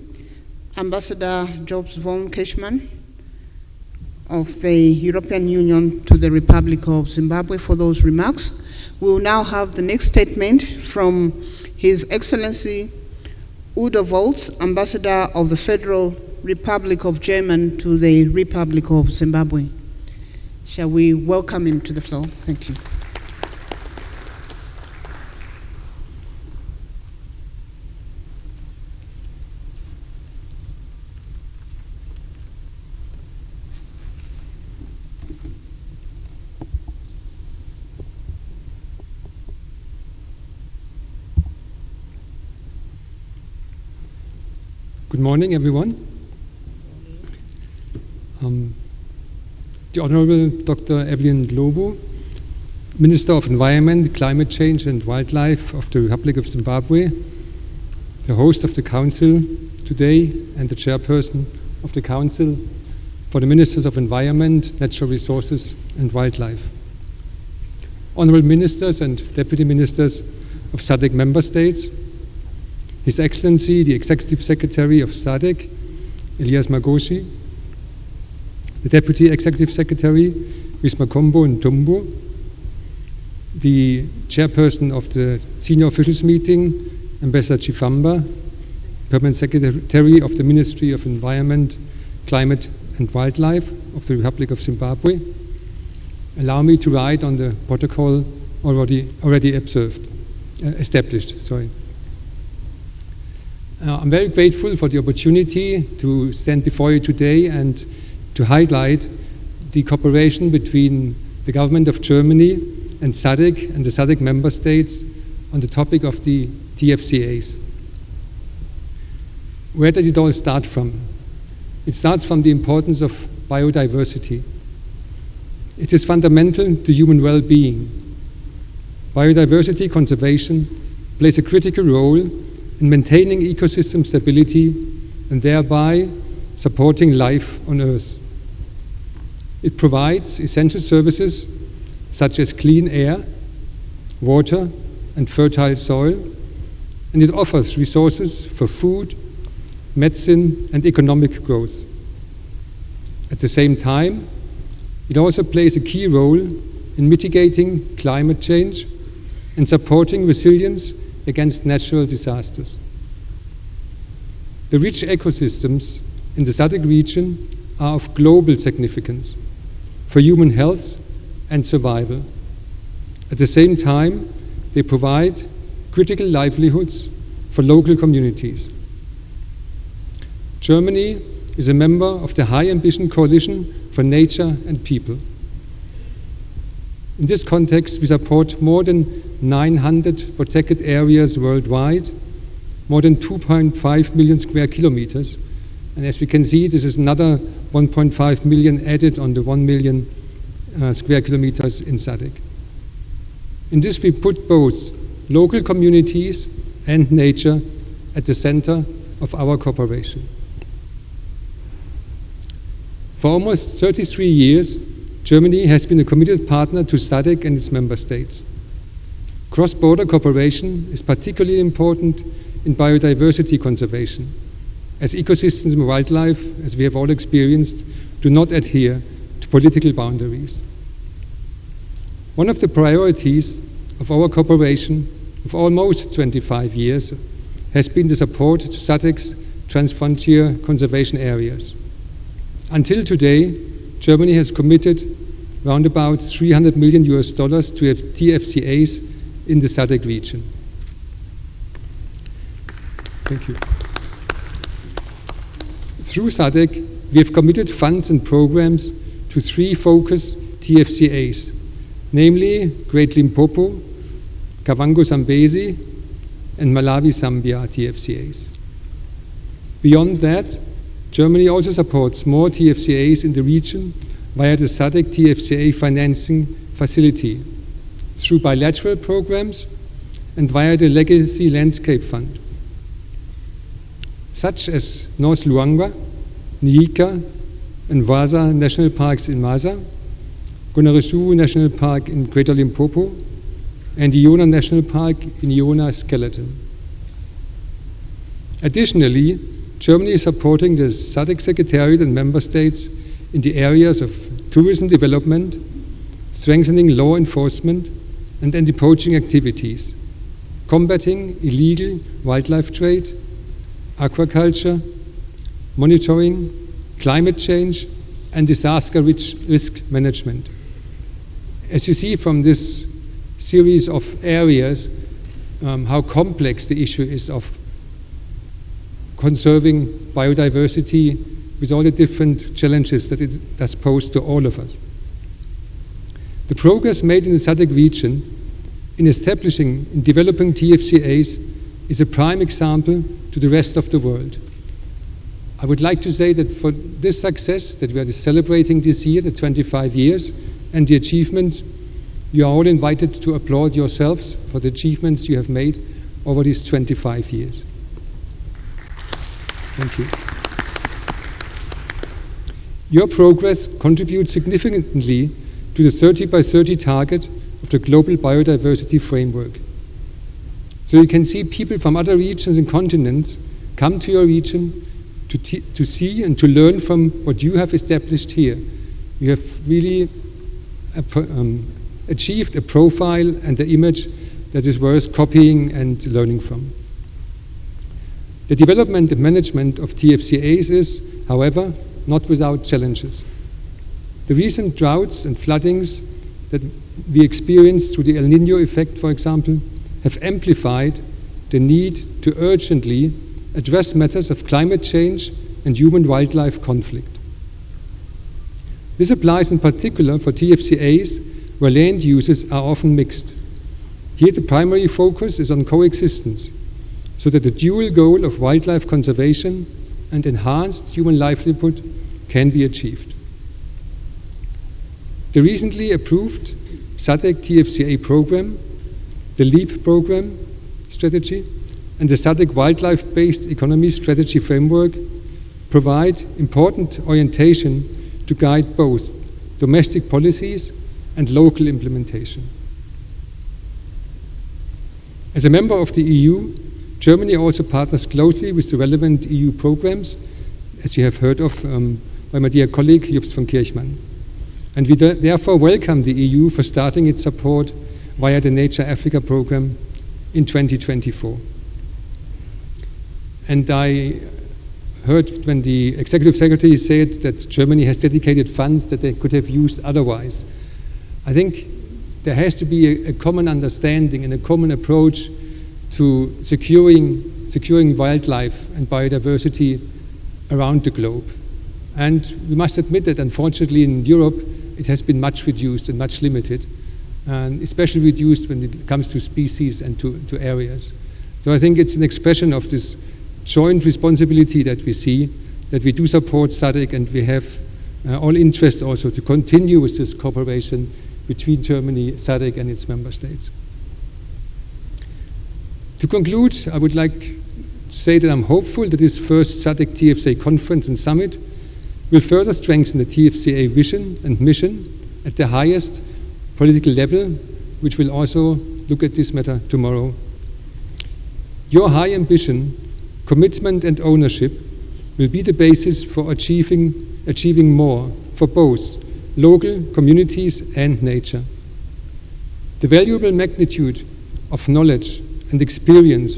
Ambassador Jobs von Cashman of the European Union to the Republic of Zimbabwe, for those remarks. We will now have the next statement from His Excellency Udo Volz, Ambassador of the Federal Republic of Germany to the Republic of Zimbabwe. Shall we welcome him to the floor? Thank you. Good morning, everyone. the Honorable Dr. Evelyn Lobo, Minister of Environment, Climate Change and Wildlife of the Republic of Zimbabwe, the host of the Council today and the Chairperson of the Council for the Ministers of Environment, Natural Resources and Wildlife, Honorable Ministers and Deputy Ministers of SADC member states, His Excellency the Executive Secretary of SADC, Elias Magoshi, the Deputy Executive Secretary, Ms. Makombo Ntumbo, the Chairperson of the Senior Officials Meeting, Ambassador Chifamba, Permanent Secretary of the Ministry of Environment, Climate and Wildlife of the Republic of Zimbabwe. Allow me to write on the protocol already established. I'm very grateful for the opportunity to stand before you today and to highlight the cooperation between the government of Germany and SADC and the SADC member states on the topic of the TFCAs. Where did it all start from? It starts from the importance of biodiversity. It is fundamental to human well-being. Biodiversity conservation plays a critical role in maintaining ecosystem stability and thereby supporting life on Earth. It provides essential services such as clean air, water, and fertile soil, and it offers resources for food, medicine, and economic growth. At the same time, it also plays a key role in mitigating climate change and supporting resilience against natural disasters. The rich ecosystems in the SADC region are of global significance for human health and survival. At the same time, they provide critical livelihoods for local communities. Germany is a member of the High Ambition Coalition for Nature and People. In this context, we support more than 900 protected areas worldwide, more than 2.5 million square kilometers, and as we can see, this is another 1.5 million added on the 1 million square kilometers in SADC. In this, we put both local communities and nature at the center of our cooperation. For almost 33 years, Germany has been a committed partner to SADC and its member states. Cross-border cooperation is particularly important in biodiversity conservation, as ecosystems and wildlife, as we have all experienced, do not adhere to political boundaries. One of the priorities of our cooperation of almost 25 years has been the support to SADC's transfrontier conservation areas. Until today, Germany has committed around about $300 million to TFCAs in the SADC region. Thank you. Through SADC, we have committed funds and programs to 3 focus TFCAs, namely Great Limpopo, Kavango Zambezi, and Malawi Zambia TFCAs. Beyond that, Germany also supports more TFCAs in the region via the SADC TFCA financing facility, through bilateral programs and via the Legacy Landscape Fund, such as North Luangwa, Nyika, and Waza National Parks in Maza, Gonaresu National Park in Greater Limpopo, and Iona National Park in Iona Skeleton. Additionally, Germany is supporting the SADC Secretariat and member states in the areas of tourism development, strengthening law enforcement, and anti-poaching activities, combating illegal wildlife trade, aquaculture, monitoring, climate change, and disaster risk management. As you see from this series of areas, how complex the issue is of conserving biodiversity with all the different challenges that it does pose to all of us. The progress made in the SADC region in establishing and developing TFCAs is a prime example to the rest of the world. I would like to say that for this success that we are celebrating this year, the 25 years, and the achievements, you are all invited to applaud yourselves for the achievements you have made over these 25 years. Thank you. Your progress contributes significantly to the 30 by 30 target of the Global Biodiversity Framework. So you can see people from other regions and continents come to your region to see and to learn from what you have established here. You have really achieved a profile and an image that is worth copying and learning from. The development and management of TFCAs is, however, not without challenges. The recent droughts and floodings that we experienced through the El Niño effect, for example, have amplified the need to urgently address matters of climate change and human-wildlife conflict. This applies in particular for TFCAs where land uses are often mixed. Here the primary focus is on coexistence, so that the dual goal of wildlife conservation and enhanced human livelihood can be achieved. The recently approved SADC TFCA program, the LEAP program strategy, and the SADC Wildlife-Based Economy Strategy Framework provide important orientation to guide both domestic policies and local implementation. As a member of the EU, Germany also partners closely with the relevant EU programs, as you have heard of by my dear colleague Jobst von Kirchmann. And we therefore welcome the EU for starting its support via the Nature Africa program in 2024. And I heard when the Executive Secretary said that Germany has dedicated funds that they could have used otherwise. I think there has to be a common understanding and a common approach to securing wildlife and biodiversity around the globe. And we must admit that unfortunately in Europe it has been much reduced and much limited, and especially reduced when it comes to species and to areas. So I think it's an expression of this joint responsibility that we see, that we do support SADC, and we have all interest also to continue with this cooperation between Germany, SADC and its member states. To conclude, I would like to say that I'm hopeful that this first SADC TFCA conference and summit will further strengthen the TFCA vision and mission at the highest political level, which will also look at this matter tomorrow. Your high ambition, commitment and ownership will be the basis for achieving more for both local communities and nature. The valuable magnitude of knowledge and experience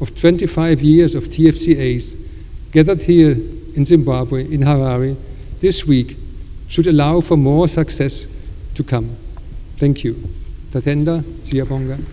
of 25 years of TFCAs gathered here in Zimbabwe, in Harare, this week should allow for more success to come. Thank you. Tatenda, Siyabonga.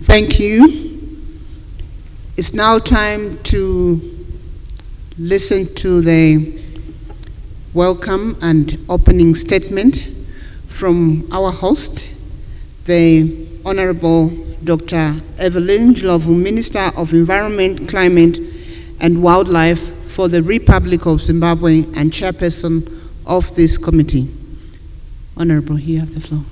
Thank you. It's now time to listen to the welcome and opening statement from our host, the Honorable Dr. Evelyn Ndlovu, Minister of Environment, Climate and Wildlife for the Republic of Zimbabwe and Chairperson of this committee. Honorable, you have the floor.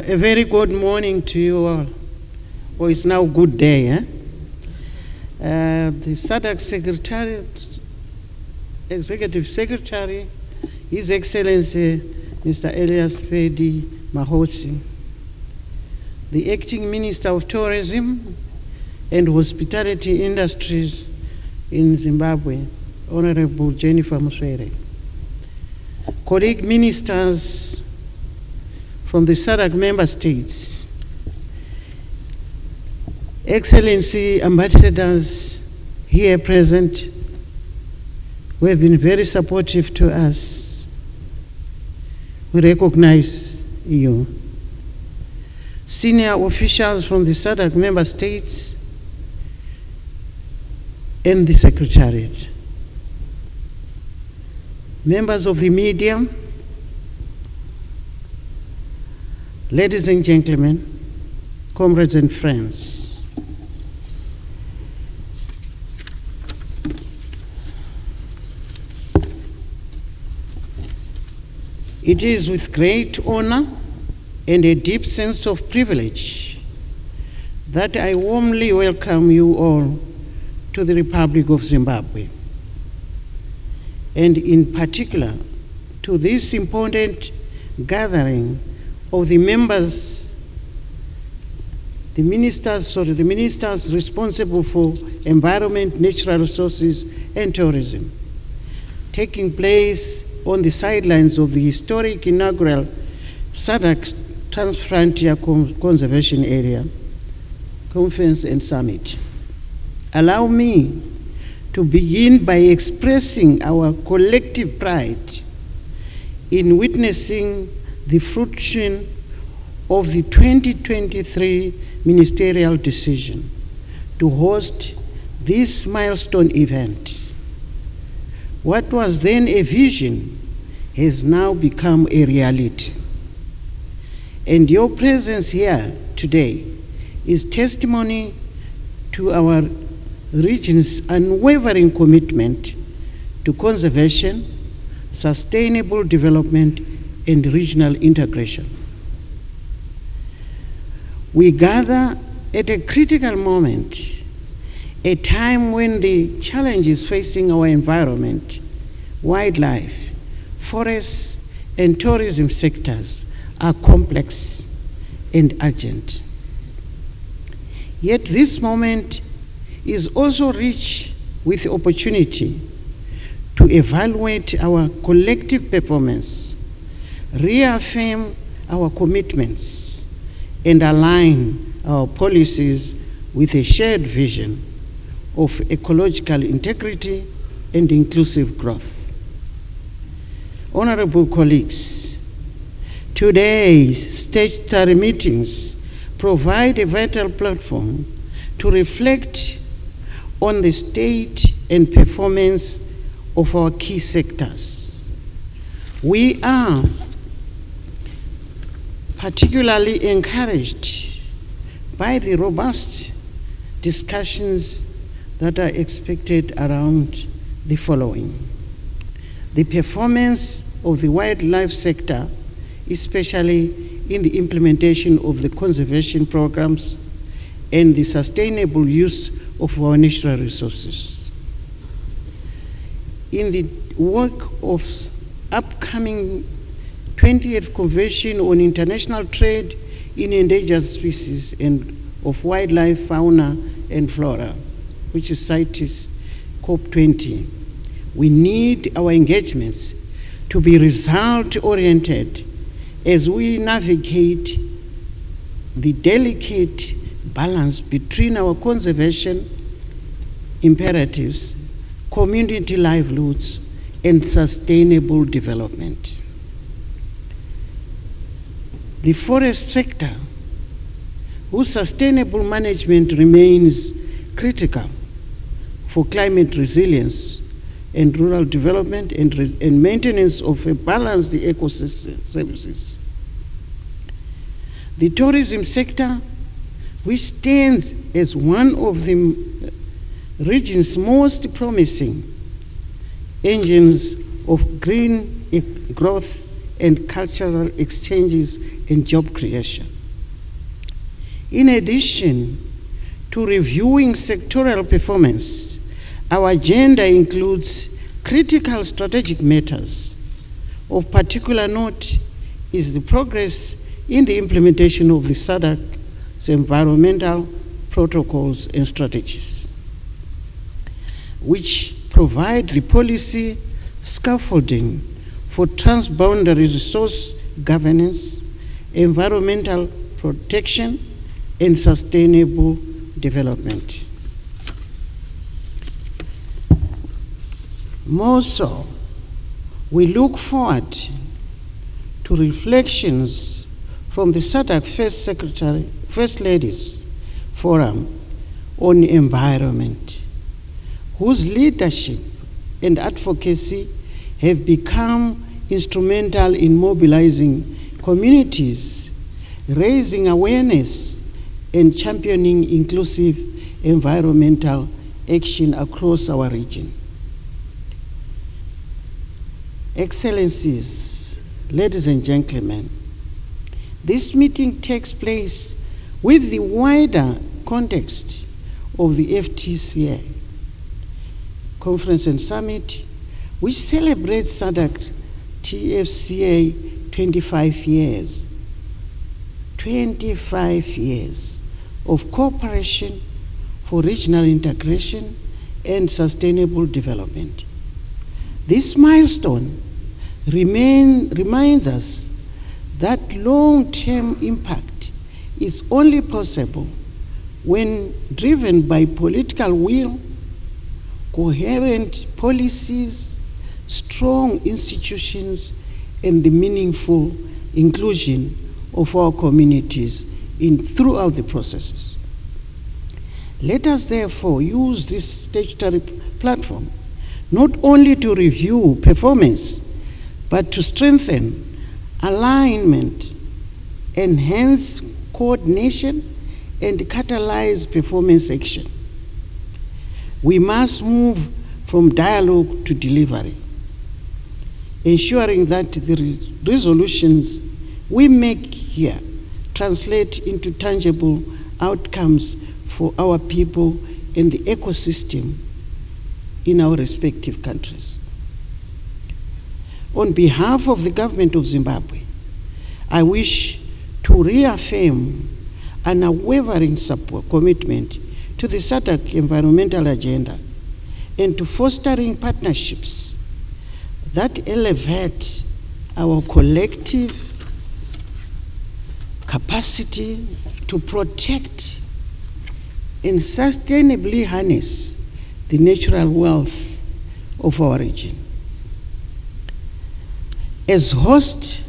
A very good morning to you all. Well, it's now good day, eh? The SADC Executive Secretary, His Excellency Mr. Elias Fedi Mahosi, the Acting Minister of Tourism and Hospitality Industries in Zimbabwe, Honorable Jennifer Muswere, colleague ministers from the SADC member states, Excellency ambassadors here present, who have been very supportive to us, we recognize you. Senior officials from the SADC member states and the Secretariat, members of the media, ladies and gentlemen, comrades and friends. It is with great honor and a deep sense of privilege that I warmly welcome you all to the Republic of Zimbabwe, and in particular to this important gathering of the ministers responsible for environment, natural resources and tourism, taking place on the sidelines of the historic inaugural SADC Transfrontier Conservation Area Conference and Summit. Allow me to begin by expressing our collective pride in witnessing the fruition of the 2023 ministerial decision to host this milestone event. What was then a vision has now become a reality. And your presence here today is testimony to our region's unwavering commitment to conservation, sustainable development, and regional integration. We gather at a critical moment, a time when the challenges facing our environment, wildlife, forests, and tourism sectors are complex and urgent. Yet this moment is also rich with opportunity to evaluate our collective performance, reaffirm our commitments, and align our policies with a shared vision of ecological integrity and inclusive growth. Honorable colleagues, today's statutory meetings provide a vital platform to reflect on the state and performance of our key sectors. We are particularly encouraged by the robust discussions that are expected around the following: the performance of the wildlife sector, especially in the implementation of the conservation programs and the sustainable use of our natural resources. In the work of upcoming 20th Convention on International Trade in Endangered Species and of Wildlife, Fauna and Flora, which is CITES COP20, we need our engagements to be result-oriented as we navigate the delicate balance between our conservation imperatives, community livelihoods, and sustainable development. The forest sector, whose sustainable management remains critical for climate resilience and rural development and maintenance of a balanced ecosystem services. The tourism sector, which stands as one of the region's most promising engines of green growth and cultural exchanges and job creation. In addition to reviewing sectoral performance, our agenda includes critical strategic matters. Of particular note is the progress in the implementation of the SADC's environmental protocols and strategies, which provide the policy scaffolding for transboundary resource governance, environmental protection, and sustainable development. More so, we look forward to reflections from the SADC First Ladies Forum on Environment, whose leadership and advocacy have become instrumental in mobilizing communities, raising awareness, and championing inclusive environmental action across our region. Excellencies, ladies and gentlemen, this meeting takes place with the wider context of the FTCA Conference and Summit, which celebrates SADC TFCA 25 years. 25 years of cooperation for regional integration and sustainable development. This milestone reminds us that long-term impact is only possible when driven by political will, coherent policies, strong institutions, and the meaningful inclusion of our communities throughout the processes. Let us therefore use this statutory platform not only to review performance, but to strengthen alignment, enhance coordination, and catalyze performance action. We must move from dialogue to delivery, ensuring that the resolutions we make here translate into tangible outcomes for our people and the ecosystem in our respective countries. On behalf of the government of Zimbabwe, I wish to reaffirm an unwavering commitment to the SADC environmental agenda and to fostering partnerships that elevate our collective capacity to protect and sustainably harness the natural wealth of our region. As hosts,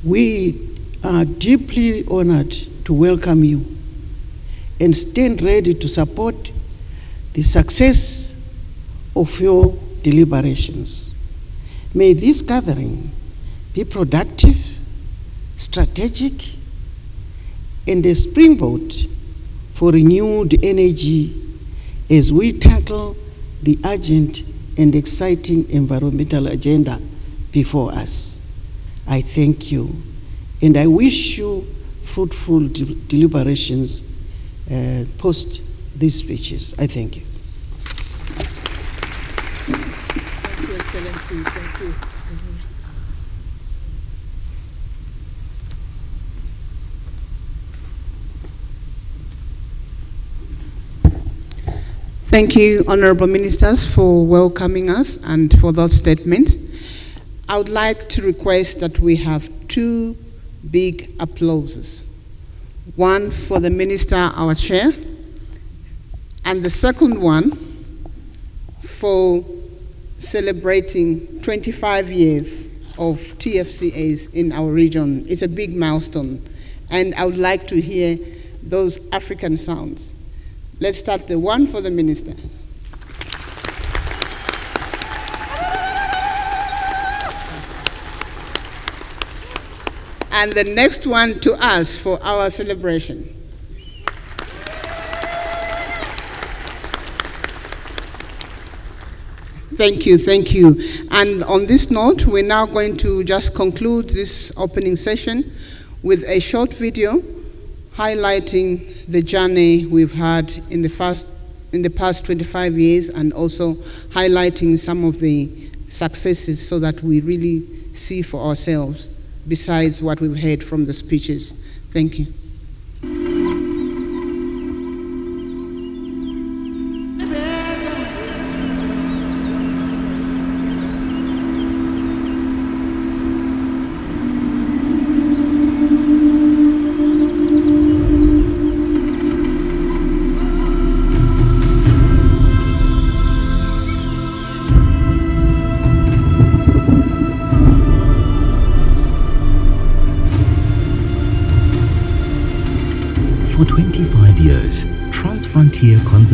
we are deeply honored to welcome you and stand ready to support the success of your deliberations. May this gathering be productive, strategic, and a springboard for renewed energy as we tackle the urgent and exciting environmental agenda before us. I thank you, and I wish you fruitful deliberations post these speeches. I thank you. Thank you, Excellency. Thank you. Thank you, Honorable Ministers, for welcoming us and for that statement. I would like to request that we have two big applauses. One for the Minister, our Chair, and the second one for celebrating 25 years of TFCAs in our region. It's a big milestone, and I would like to hear those African sounds. Let's start the one for the Minister. And the next one to us for our celebration. Thank you, thank you. And on this note, we're now going to just conclude this opening session with a short video highlighting the journey we've had in the past 25 years, and also highlighting some of the successes so that we really see for ourselves, besides what we've heard from the speeches. Thank you.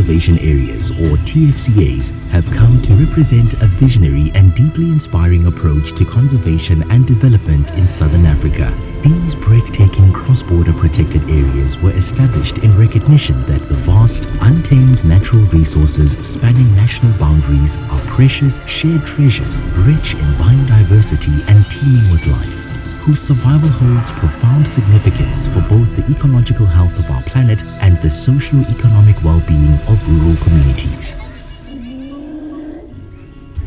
Conservation Areas, or TFCAs, have come to represent a visionary and deeply inspiring approach to conservation and development in Southern Africa. These breathtaking cross-border protected areas were established in recognition that the vast, untamed natural resources spanning national boundaries are precious, shared treasures, rich in biodiversity and teeming with life, whose survival holds profound significance for both the ecological health of our planet and the socio-economic well-being of rural communities.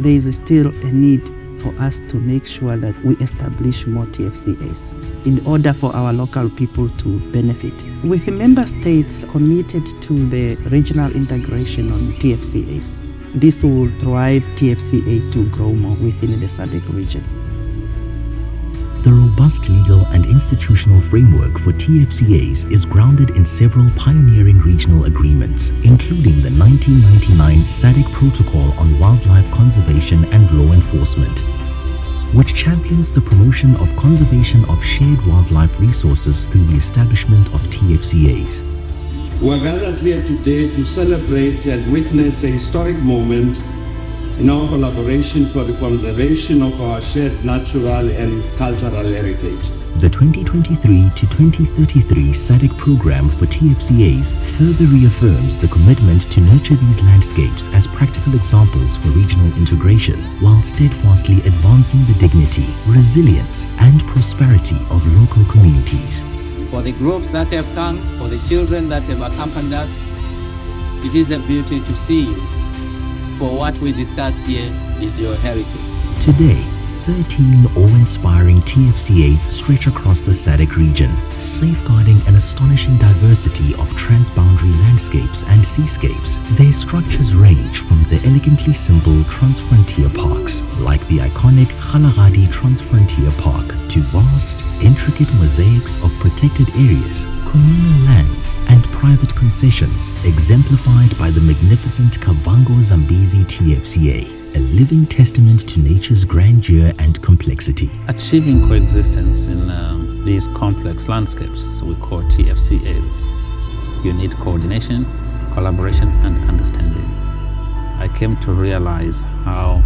There is still a need for us to make sure that we establish more TFCAs in order for our local people to benefit. With the member states committed to the regional integration on TFCAs, this will drive TFCA to grow more within the SADC region. The robust legal and institutional framework for TFCAs is grounded in several pioneering regional agreements, including the 1999 SADC Protocol on Wildlife Conservation and Law Enforcement, which champions the promotion of conservation of shared wildlife resources through the establishment of TFCAs. We are gathered here today to celebrate and witness a historic moment in our collaboration for the conservation of our shared natural and cultural heritage. The 2023 to 2033 SADC program for TFCAs further reaffirms the commitment to nurture these landscapes as practical examples for regional integration, while steadfastly advancing the dignity, resilience, and prosperity of local communities. For the groups that have come, for the children that have accompanied us, it is a beauty to see you. For what we discuss here is your heritage. Today, 13 awe-inspiring TFCAs stretch across the SADC region, safeguarding an astonishing diversity of transboundary landscapes and seascapes. Their structures range from the elegantly simple Transfrontier parks, like the iconic Kgalagadi Transfrontier Park, to vast, intricate mosaics of protected areas, communal lands, and private concessions, exemplified by the magnificent Kavango Zambezi TFCA, a living testament to nature's grandeur and complexity. Achieving coexistence in these complex landscapes we call TFCAs. You need coordination, collaboration, and understanding. I came to realize how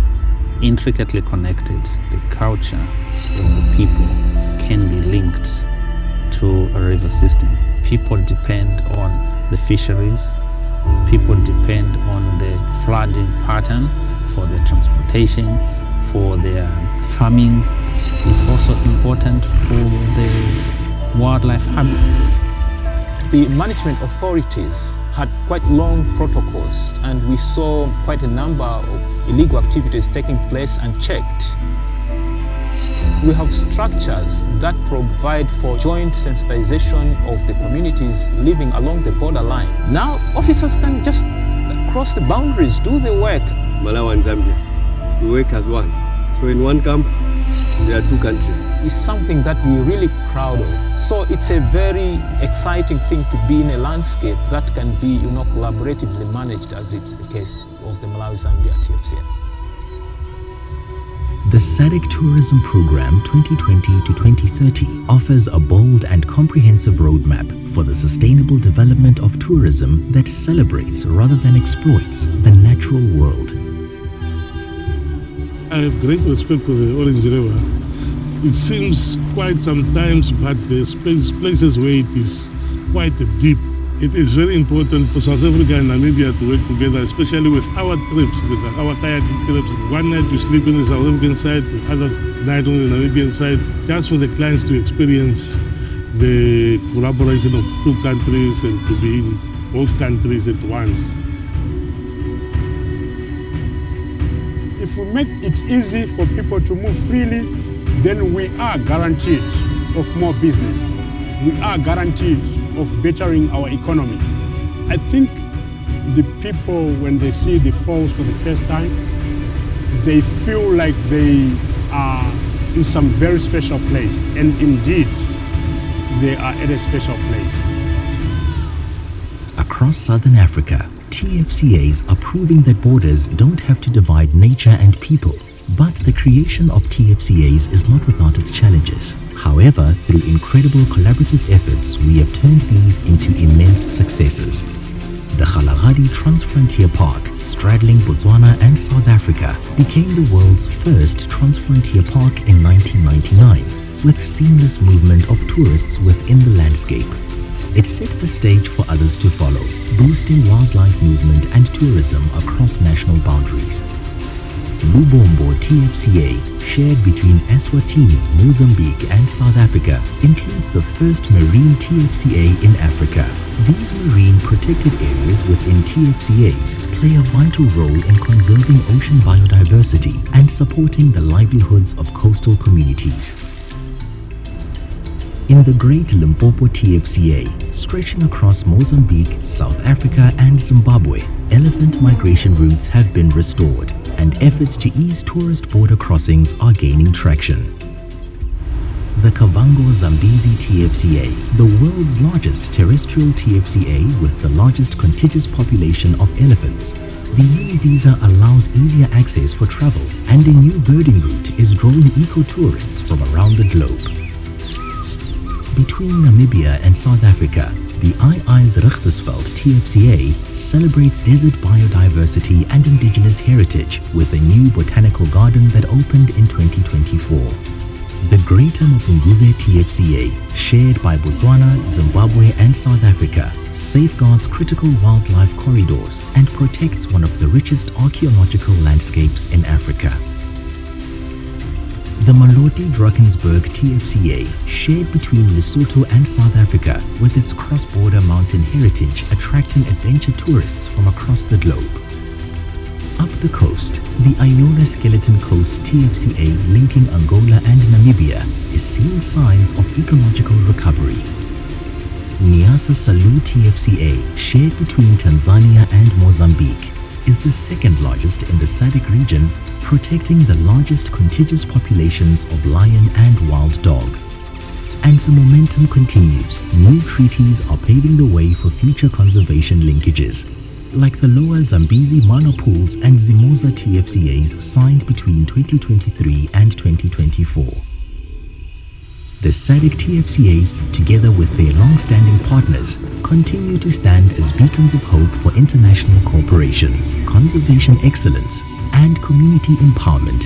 intricately connected the culture of the people can be linked to a river system. People depend on the fisheries, people depend on the flooding pattern for their transportation, for their farming. It's also important for the wildlife habitat. The management authorities had quite long protocols, and we saw quite a number of illegal activities taking place unchecked. We have structures that provide for joint sensitization of the communities living along the borderline. Now, officers can just cross the boundaries, do the work. Malawi and Zambia, we work as one. So in one camp, there are two countries. It's something that we're really proud of. So it's a very exciting thing to be in a landscape that can be, collaboratively managed, as it's the case of the Malawi-Zambia TFCA. The SADC Tourism Program 2020 to 2030 offers a bold and comprehensive roadmap for the sustainable development of tourism that celebrates rather than exploits the natural world. I have great respect for the Orange River. It seems quite sometimes, but there's places where it is quite deep. It is very important for South Africa and Namibia to work together, especially with our trips, with our kayaking trips. One night you sleep on the South African side, the other night on the Namibian side, just for the clients to experience the collaboration of two countries and to be in both countries at once. If we make it easy for people to move freely, then we are guaranteed of more business. We are guaranteed of bettering our economy. I think the people, when they see the falls for the first time, they feel like they are in some very special place, and indeed they are at a special place. Across Southern Africa, TFCAs are proving that borders don't have to divide nature and people. But the creation of TFCAs is not without its challenges. However, through incredible collaborative efforts, we have turned these into immense successes. the Kgalagadi Transfrontier Park, straddling Botswana and South Africa, became the world's first transfrontier park in 1999, with seamless movement of tourists within the landscape. It set the stage for others to follow, boosting wildlife movement and tourism across national boundaries. Lubombo TFCA, shared between Eswatini, Mozambique and South Africa, includes the first marine TFCA in Africa. These marine protected areas within TFCAs play a vital role in conserving ocean biodiversity and supporting the livelihoods of coastal communities. In the Great Limpopo TFCA, stretching across Mozambique, South Africa and Zimbabwe, elephant migration routes have been restored, and efforts to ease tourist border crossings are gaining traction. The Kavango Zambezi TFCA, the world's largest terrestrial TFCA with the largest contiguous population of elephants. The Uni-Visa allows easier access for travel, and a new birding route is drawing eco-tourists from around the globe. Between Namibia and South Africa, the Richtersveld TFCA celebrates desert biodiversity and indigenous heritage with a new botanical garden that opened in 2024. The Greater Mapungubwe TFCA, shared by Botswana, Zimbabwe and South Africa, safeguards critical wildlife corridors and protects one of the richest archaeological landscapes in Africa. The Maloti Drakensberg TFCA, shared between Lesotho and South Africa, with its cross-border mountain heritage attracting adventure tourists from across the globe. Up the coast, the Iola Skeleton Coast TFCA linking Angola and Namibia is seeing signs of ecological recovery. Niassa Salu TFCA, shared between Tanzania and Mozambique, is the second largest in the SADC region, protecting the largest contiguous populations of lion and wild dog. And the momentum continues. New treaties are paving the way for future conservation linkages, like the Lower Zambezi Mana Pools and Zimoza TFCAs signed between 2023 and 2024. The SADC TFCAs, together with their long-standing partners, continue to stand as beacons of hope for international cooperation, conservation excellence, and community empowerment.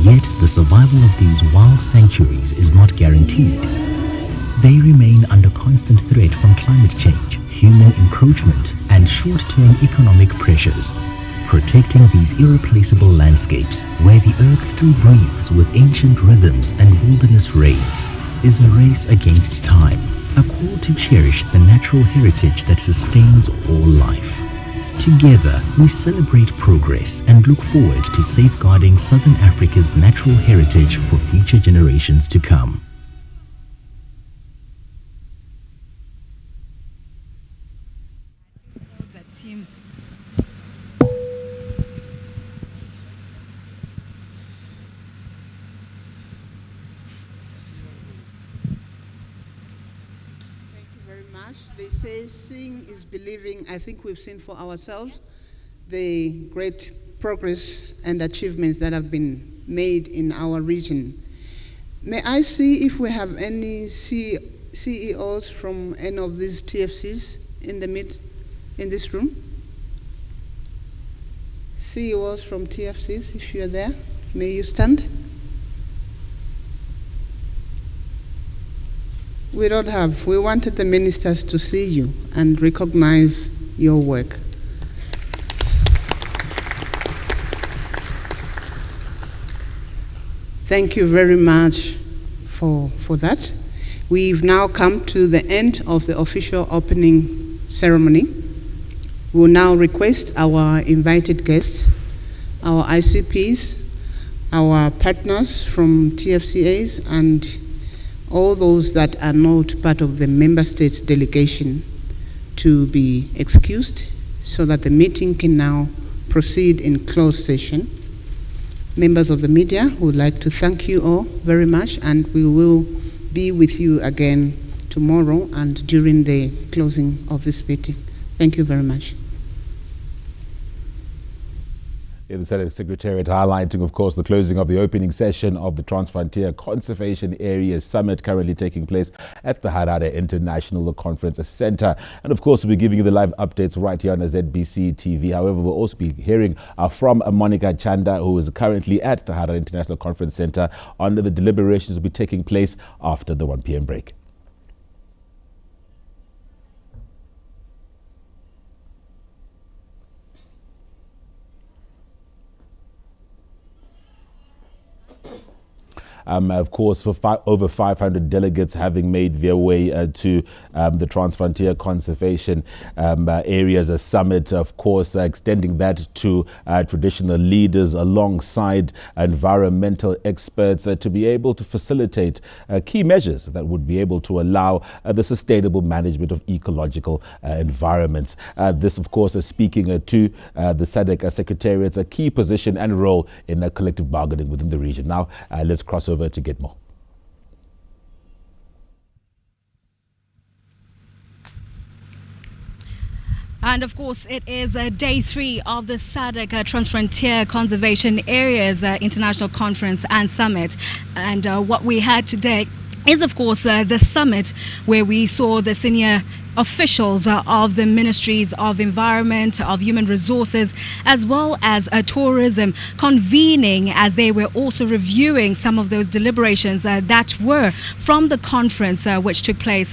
Yet the survival of these wild sanctuaries is not guaranteed. They remain under constant threat from climate change, human encroachment, and short-term economic pressures. Protecting these irreplaceable landscapes, where the earth still breathes with ancient rhythms and wilderness rays, is a race against time, a call to cherish the natural heritage that sustains all life. Together, we celebrate progress and look forward to safeguarding Southern Africa's natural heritage for future generations to come. They say seeing is believing. I think we've seen for ourselves the great progress and achievements that have been made in our region. May I see if we have any CEOs from any of these TFCs in this room? CEOs from TFCs, if you're there, may you stand? We don't have. We wanted the ministers to see you and recognize your work. Thank you very much for that. We've now come to the end of the official opening ceremony. We'll now request our invited guests, our ICPs, our partners from TFCAs, and all those that are not part of the member states delegation to be excused so that the meeting can now proceed in closed session. Members of the media would like to thank you all very much, and we will be with you again tomorrow and during the closing of this meeting. Thank you very much. The SADC Secretariat highlighting, of course, the closing of the opening session of the Transfrontier Conservation Areas Summit currently taking place at the Harare International Conference Center. And of course, we'll be giving you the live updates right here on the ZBC TV. However, we'll also be hearing from Monica Chanda, who is currently at the Harare International Conference Center, on the deliberations will be taking place after the 1 p.m. break. Of course, for over 500 delegates having made their way to the Transfrontier Conservation Areas Summit, of course, extending that to traditional leaders alongside environmental experts to be able to facilitate key measures that would be able to allow the sustainable management of ecological environments. This, of course, is speaking to the SADC Secretariat's key position and role in collective bargaining within the region. Now, let's cross over to get more. And of course, it is day 3 of the SADC Transfrontier Conservation Areas International Conference and Summit. And what we had today is, of course, the summit where we saw the senior officials of the Ministries of Environment, of Human Resources, as well as tourism convening as they were also reviewing some of those deliberations that were from the conference which took place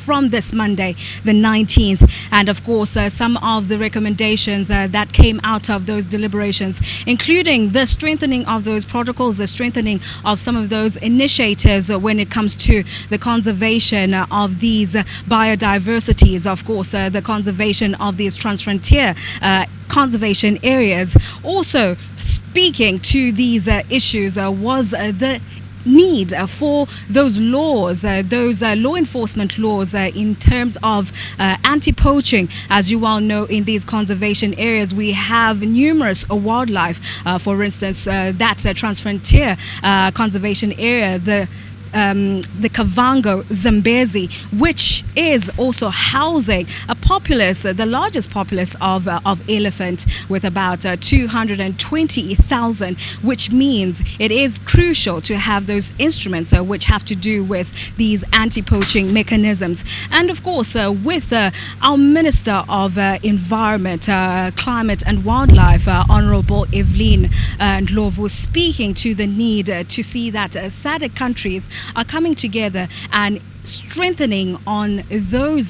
from this Monday, the 19th. And of course, some of the recommendations that came out of those deliberations, including the strengthening of those protocols, the strengthening of some of those initiatives when it comes to the conservation of these biodiversity. Of course, the conservation of these transfrontier conservation areas. Also speaking to these issues was the need for those laws, those law enforcement laws in terms of anti-poaching. As you all know, in these conservation areas we have numerous wildlife. For instance, that transfrontier conservation area, the Kavango Zambezi, which is also housing a populace, the largest populace of elephant, with about 220,000, which means it is crucial to have those instruments which have to do with these anti-poaching mechanisms. And of course, with our Minister of Environment, Climate and Wildlife, Honorable Evelyn Ndlovu, speaking to the need to see that SADC countries are coming together and strengthening on those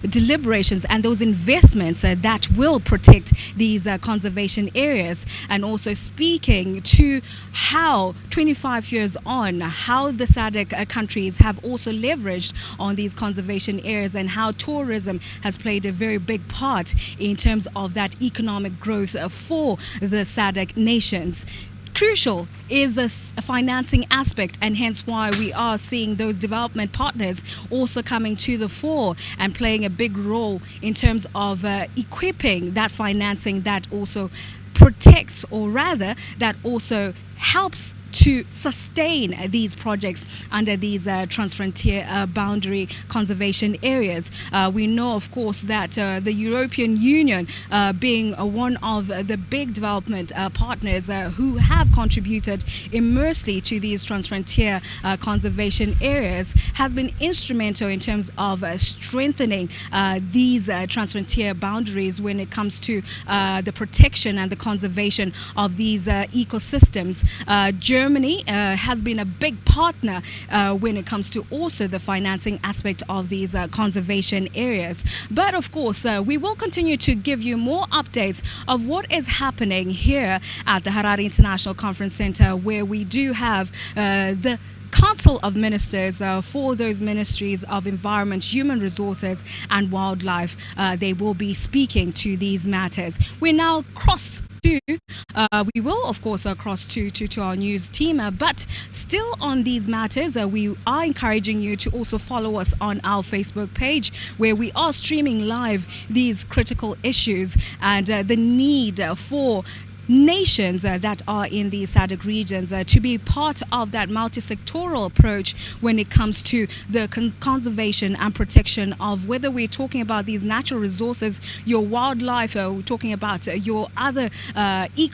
deliberations and those investments that will protect these conservation areas, and also speaking to how 25 years on, how the SADC countries have also leveraged on these conservation areas and how tourism has played a very big part in terms of that economic growth for the SADC nations. Crucial is the financing aspect, and hence why we are seeing those development partners also coming to the fore and playing a big role in terms of equipping that financing that also protects, or rather that also helps to sustain these projects under these transfrontier boundary conservation areas. We know, of course, that the European Union, being one of the big development partners who have contributed immensely to these transfrontier conservation areas, have been instrumental in terms of strengthening these transfrontier boundaries when it comes to the protection and the conservation of these ecosystems. Germany has been a big partner when it comes to also the financing aspect of these conservation areas. But of course, we will continue to give you more updates of what is happening here at the Harare International Conference Center, where we do have the Council of Ministers for those Ministries of Environment, Human Resources and Wildlife. They will be speaking to these matters. We now cross we will, of course, cross to our news team, but still on these matters, we are encouraging you to also follow us on our Facebook page, where we are streaming live these critical issues and the need for nations that are in the SADC regions to be part of that multi-sectoral approach when it comes to the conservation and protection of, whether we're talking about these natural resources, your wildlife, we're talking about your other